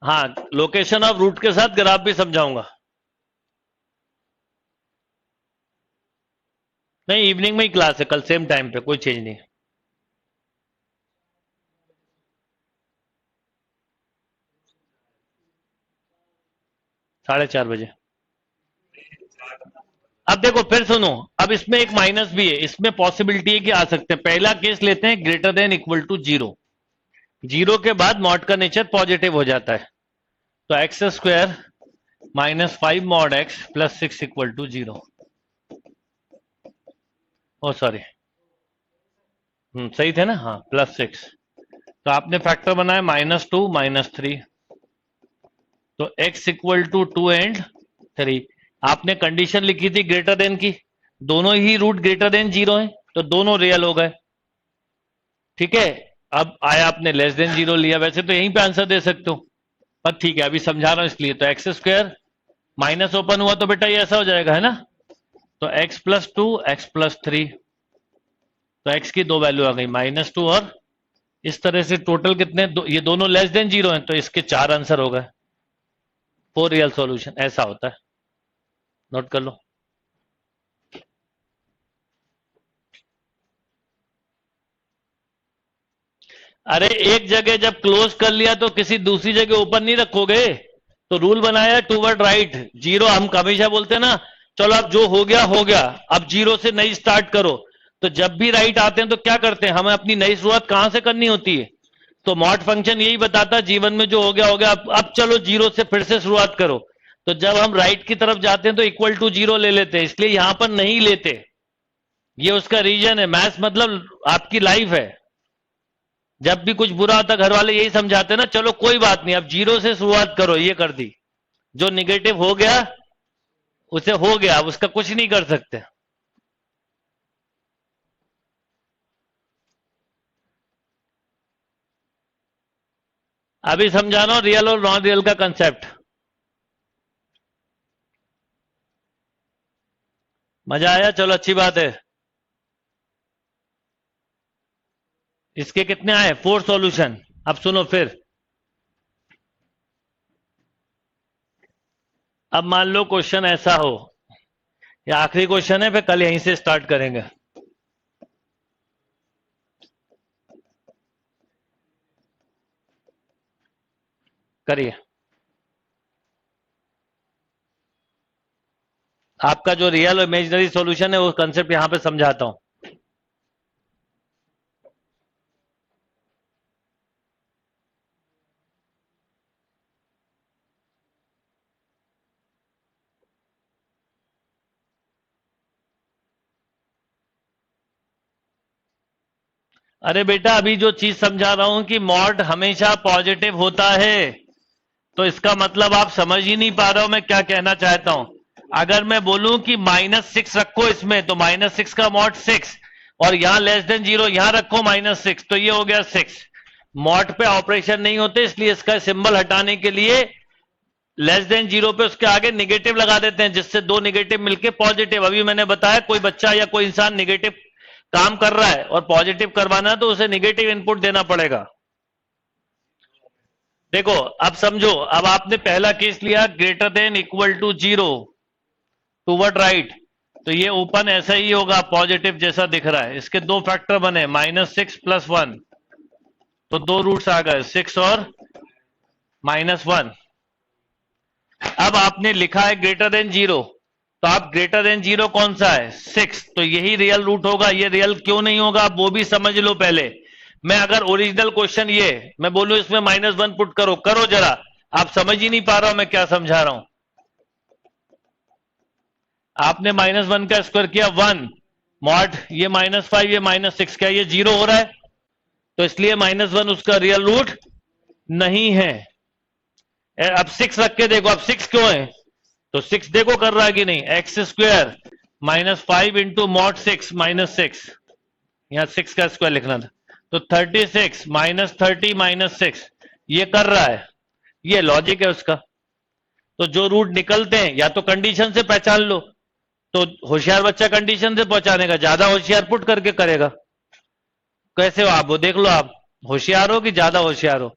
Speaker 1: हाँ, लोकेशन ऑफ रूट के साथ ग्राफ भी समझाऊंगा। नहीं, इवनिंग में ही क्लास है कल सेम टाइम पे, कोई चेंज नहीं। 4:30 बजे। अब देखो फिर सुनो, अब इसमें एक माइनस भी है, इसमें पॉसिबिलिटी है कि आ सकते हैं। पहला केस लेते हैं, greater than equal to zero. Zero के बाद मॉड का नेचर पॉजिटिव हो जाता है। तो x square minus five mod x plus six equal to zero. Oh sorry, सही थे ना, हाँ प्लस सिक्स। तो आपने फैक्टर बनाया माइनस टू माइनस थ्री, तो x equal to two and three. आपने कंडीशन लिखी थी ग्रेटर देन की, दोनों ही रूट ग्रेटर देन जीरो है, तो दोनों रियल हो गए। ठीक है, अब आया आपने लेस देन जीरो लिया, वैसे तो यहीं पे आंसर दे सकते हो, पर ठीक है अभी समझा रहा हूं इसलिए। तो एक्स स्क्वायर माइनस ओपन हुआ तो बेटा ये ऐसा हो जाएगा, है ना। तो x plus two x plus three, तो एक्स की दो वैल्यू आ गई, माइनस टू और इस तरह से टोटल कितने ये दोनों लेस देन जीरो हैं, तो इसके चार आंसर हो गए। फोर रियल सॉल्यूशन, ऐसा होता है, नोट कर लो। अरे एक जगह जब क्लोज कर लिया तो किसी दूसरी जगह ओपन नहीं रखोगे। तो रूल बनाया टूवर्ड राइट, जीरो हम हमेशा बोलते हैं ना, चलो अब जो हो गया हो गया, अब जीरो से नई स्टार्ट करो। तो जब भी राइट आते हैं तो क्या करते हैं, हमें अपनी नई शुरुआत कहां से करनी होती है। तो मॉड फंक्शन यही बताता है, जीवन में जो हो गया हो गया, अब चलो जीरो से फिर से शुरुआत करो। तो जब हम राइट की तरफ जाते हैं तो इक्वल टू जीरो ले लेते हैं, इसलिए यहां पर नहीं लेते। ये उसका रीजन है, मैथ्स मतलब आपकी लाइफ है। जब भी कुछ बुरा होता घर वाले यही समझाते हैं ना, चलो कोई बात नहीं अब जीरो से शुरुआत करो, ये कर दी। जो निगेटिव हो गया उसे हो गया, अब उसका कुछ नहीं कर सकते। अभी समझाना रियल और नॉन रियल का कंसेप्ट। मजा आया, चलो अच्छी बात है। इसके कितने आए, फोर सॉल्यूशन। अब सुनो फिर, अब मान लो क्वेश्चन ऐसा हो, ये आखिरी क्वेश्चन है, फिर कल यहीं से स्टार्ट करेंगे। करिए। आपका जो रियल और इमेजिनरी सॉल्यूशन है वो कंसेप्ट यहां पे समझाता हूं। अरे बेटा अभी जो चीज समझा रहा हूं कि मॉड हमेशा पॉजिटिव होता है, तो इसका मतलब आप समझ ही नहीं पा रहे हो मैं क्या कहना चाहता हूं। अगर मैं बोलूं कि -6 रखो इसमें, तो -6 का मॉड 6, और यहां <0 यहां रखो -6, तो ये हो गया 6। मॉड पे ऑपरेशन नहीं होते, इसलिए इसका सिंबल हटाने के लिए <0 पे उसके आगे निगेटिव लगा देते हैं, जिससे दो निगेटिव मिलके पॉजिटिव। अभी मैंने बताया कोई बच्चा या कोई इंसान निगेटिव काम कर रहा है और पॉजिटिव करवाना है तो उसे निगेटिव इनपुट देना पड़ेगा। देखो अब समझो, अब आपने पहला केस लिया >= 0 टूवर्ड राइट, तो ये ओपन ऐसा ही होगा, पॉजिटिव जैसा दिख रहा है। इसके दो फैक्टर बने, -6 + 1, तो दो रूट्स आ गए, 6 और -1। अब आपने लिखा है >0, तो आप >0 कौन सा है, 6, तो यही रियल रूट होगा। ये रियल क्यों नहीं होगा आप वो भी समझ लो पहले। मैं अगर ओरिजिनल क्वेश्चन ये मैं बोलूं इसमें -1 पुट करो, करो जरा, आप समझ ही नहीं पा रहा हूं मैं क्या समझा रहा हूं। आपने -1 का स्क्वायर किया 1, मॉड ये -5 ये -6, क्या ये 0 हो रहा है? तो इसलिए -1 उसका रियल रूट नहीं है। अब 6 रख के देखो, अब 6 क्यों है, तो 6 देखो कर रहा है कि नहीं, x² -5 इंटू मॉड 6 -6, यहां 6 का स्क्वायर लिखना था, तो 36 -30 -6, ये कर रहा है, ये लॉजिक है उसका। तो जो रूट निकलते हैं या तो कंडीशन से पहचान लो, तो होशियार बच्चा कंडीशन से पहचानेगा, ज्यादा होशियार पुट करके करेगा। कैसे हो आप, वो देख लो, आप होशियार हो कि ज्यादा होशियार हो?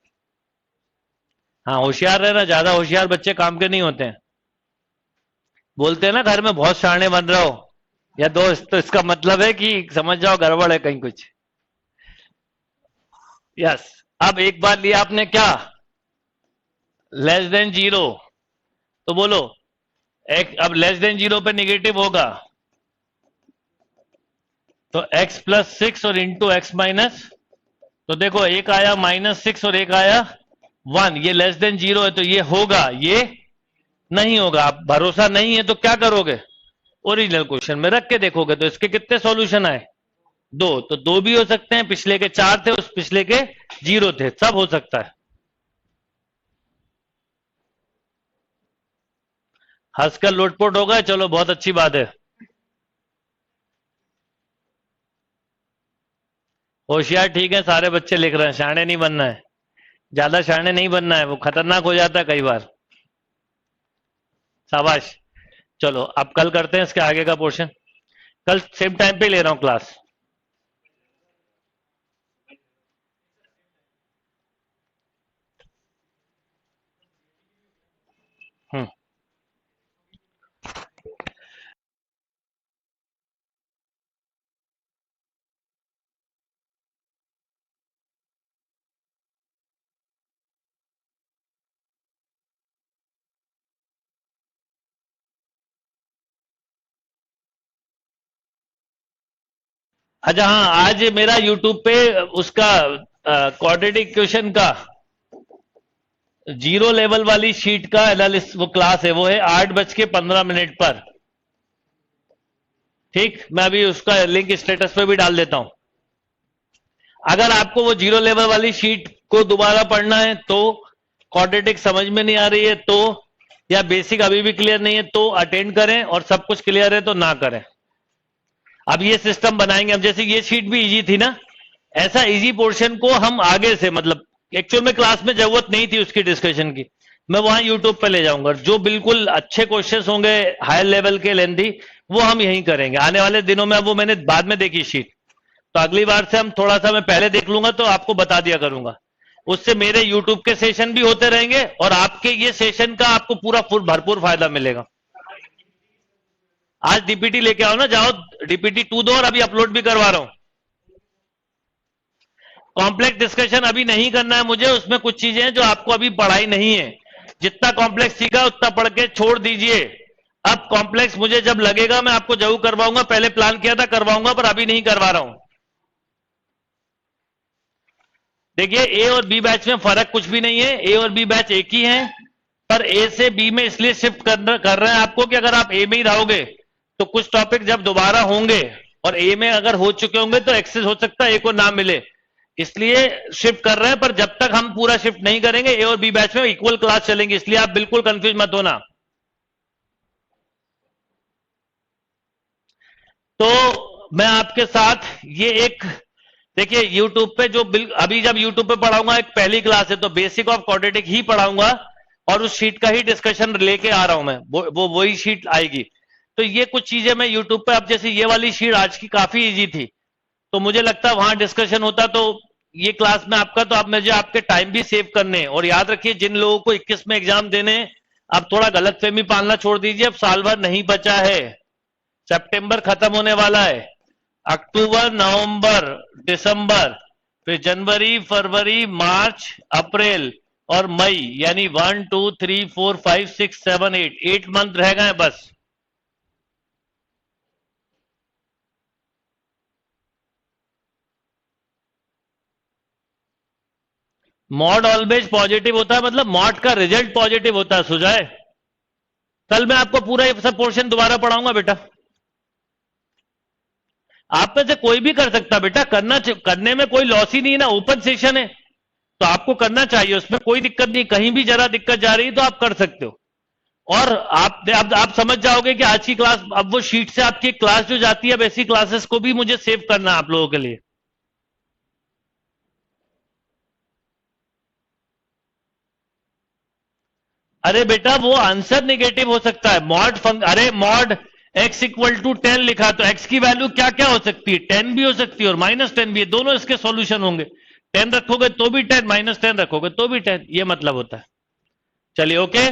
Speaker 1: हाँ होशियार रहना, ज्यादा होशियार बच्चे काम के नहीं होते हैं। बोलते हैं ना घर में बहुत शाणे बन रहे हो या दोस्त, तो इसका मतलब है कि समझ जाओ गड़बड़ है कहीं कुछ। यस, अब एक बार लिया आपने क्या, <0, तो बोलो अब <0 पे निगेटिव होगा, तो x + 6 और इंटू x-, तो देखो एक आया -6 और एक आया 1, ये <0 है तो ये होगा, ये नहीं होगा। आप भरोसा नहीं है तो क्या करोगे, ओरिजिनल क्वेश्चन में रख के देखोगे। तो इसके कितने सॉल्यूशन आए, 2, तो 2 भी हो सकते हैं, पिछले के 4 थे, उस पिछले के 0 थे, सब हो सकता है। हंसकर लोटपोट होगा, चलो बहुत अच्छी बात है। होशियार ठीक है, सारे बच्चे लिख रहे हैं, शाणे नहीं बनना है, ज्यादा शाणे नहीं बनना है, वो खतरनाक हो जाता है कई बार। शाबाश। चलो अब कल करते हैं इसके आगे का पोर्शन, कल सेम टाइम पे ले रहा हूं क्लास। हम्म, अच्छा हाँ, आज मेरा यूट्यूब पे उसका क्वाड्रेटिक इक्वेशन का 0 लेवल वाली शीट का एनालिसिस वो क्लास है, वो है 8:15 पर। ठीक, मैं अभी उसका लिंक स्टेटस पे भी डाल देता हूं। अगर आपको वो 0 लेवल वाली शीट को दोबारा पढ़ना है तो, क्वाड्रेटिक समझ में नहीं आ रही है तो, या बेसिक अभी भी क्लियर नहीं है तो अटेंड करें, और सब कुछ क्लियर है तो ना करें। अब ये सिस्टम बनाएंगे हम, जैसे ये शीट भी इजी थी ना, ऐसा इजी पोर्शन को हम आगे से, मतलब एक्चुअल में क्लास में जरूरत नहीं थी उसकी डिस्कशन की, मैं वहां यूट्यूब पे ले जाऊंगा। जो बिल्कुल अच्छे क्वेश्चन होंगे हायर लेवल के लेंथी, वो हम यहीं करेंगे आने वाले दिनों में। अब वो मैंने बाद में देखी शीट, तो अगली बार से हम थोड़ा सा मैं पहले देख लूंगा तो आपको बता दिया करूंगा। उससे मेरे यूट्यूब के सेशन भी होते रहेंगे और आपके ये सेशन का आपको पूरा भरपूर फायदा मिलेगा। आज डीपीटी लेके आओ ना, जाओ डीपीटी 2 दो, और अभी अपलोड भी करवा रहा हूं। कॉम्प्लेक्स डिस्कशन अभी नहीं करना है मुझे, उसमें कुछ चीजें हैं जो आपको अभी पढ़ाई नहीं है। जितना कॉम्प्लेक्स सीखा उतना पढ़ के छोड़ दीजिए। अब कॉम्प्लेक्स मुझे जब लगेगा मैं आपको जरूर करवाऊंगा, पहले प्लान किया था करवाऊंगा पर अभी नहीं करवा रहा हूं। देखिए ए और बी बैच में फर्क कुछ भी नहीं है, ए और बी बैच एक ही है, पर ए से बी में इसलिए शिफ्ट कर रहे हैं आपको कि अगर आप ए में ही रहोगे तो कुछ टॉपिक जब दोबारा होंगे और ए में अगर हो चुके होंगे तो एक्सेस हो सकता है ए को ना मिले, इसलिए शिफ्ट कर रहे हैं। पर जब तक हम पूरा शिफ्ट नहीं करेंगे ए और बी बैच में इक्वल क्लास चलेंगे, इसलिए आप बिल्कुल कंफ्यूज मत होना। तो मैं आपके साथ ये एक, देखिए YouTube पे जो अभी जब YouTube पे पढ़ाऊंगा, एक पहली क्लास है तो बेसिक ऑफ क्वाड्रेटिक ही पढ़ाऊंगा और उस शीट का ही डिस्कशन लेके आ रहा हूं मैं, वही शीट आएगी। तो ये कुछ चीजें मैं YouTube पे, अब जैसे ये वाली शीट आज की काफी इजी थी तो मुझे लगता है वहां डिस्कशन होता, तो ये क्लास में आपका, तो अब मुझे आपके टाइम भी सेव करने हैं। और याद रखिए जिन लोगों को 21 में एग्जाम देने, अब थोड़ा गलतफहमी पालना छोड़ दीजिए, अब साल भर नहीं बचा है, सितंबर खत्म होने वाला है, अक्टूबर, नवंबर, दिसंबर, फिर जनवरी, फरवरी, मार्च, अप्रैल और मई, यानी 1 2 3 4 5 6 7 8 मंथ रह गए बस। मॉड ऑलवेज पॉजिटिव होता है, मतलब मॉड का रिजल्ट पॉजिटिव होता है सुजय। कल मैं आपको पूरा ये सब पोर्शन दोबारा पढ़ाऊंगा बेटा, आप में से कोई भी कर सकता बेटा, करने में कोई लॉस ही नहीं है ना, ओपन सेशन है तो आपको करना चाहिए, उसमें कोई दिक्कत नहीं, कहीं भी जरा दिक्कत जा रही है तो आप कर सकते हो। और आप समझ जाओगे कि आज की क्लास, अब वो शीट से आपकी क्लास जो जाती है, वैसी क्लासेस को भी मुझे सेव करना है आप लोगों के लिए। अरे बेटा वो आंसर नेगेटिव हो सकता है, अरे मॉड x इक्वल टू 10 लिखा तो x की वैल्यू क्या क्या हो सकती है, 10 भी हो सकती है और -10 भी है, दोनों इसके सॉल्यूशन होंगे। 10 रखोगे तो भी 10, -10 रखोगे तो भी 10, ये मतलब होता है। चलिए ओके,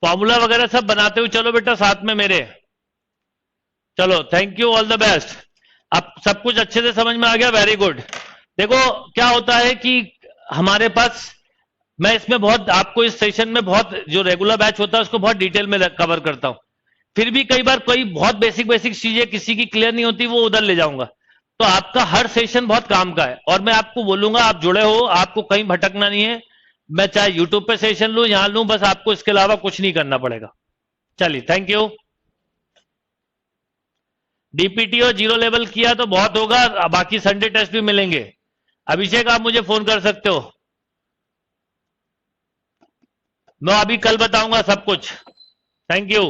Speaker 1: फॉर्मूला वगैरह सब बनाते हुए चलो बेटा साथ में मेरे। चलो thank you, all the best. अब सब कुछ अच्छे से समझ में आ गया, वेरी गुड। देखो क्या होता है कि हमारे पास, मैं इसमें बहुत आपको इस सेशन में बहुत, जो रेगुलर बैच होता है उसको बहुत डिटेल में कवर करता हूं, फिर भी कई बार कोई बहुत बेसिक बेसिक चीजें किसी की क्लियर नहीं होती, वो उधर ले जाऊंगा। तो आपका हर सेशन बहुत काम का है और मैं आपको बोलूंगा आप जुड़े हो, आपको कहीं भटकना नहीं है। मैं चाहे यूट्यूब पे सेशन लूं, यहां लूं, बस आपको इसके अलावा कुछ नहीं करना पड़ेगा। चलिए थैंक यू। डीपीटी और जीरो लेवल किया तो बहुत होगा, बाकी संडे टेस्ट भी मिलेंगे। अभिषेक आप मुझे फोन कर सकते हो, मैं अभी कल बताऊंगा सब कुछ। Thank you.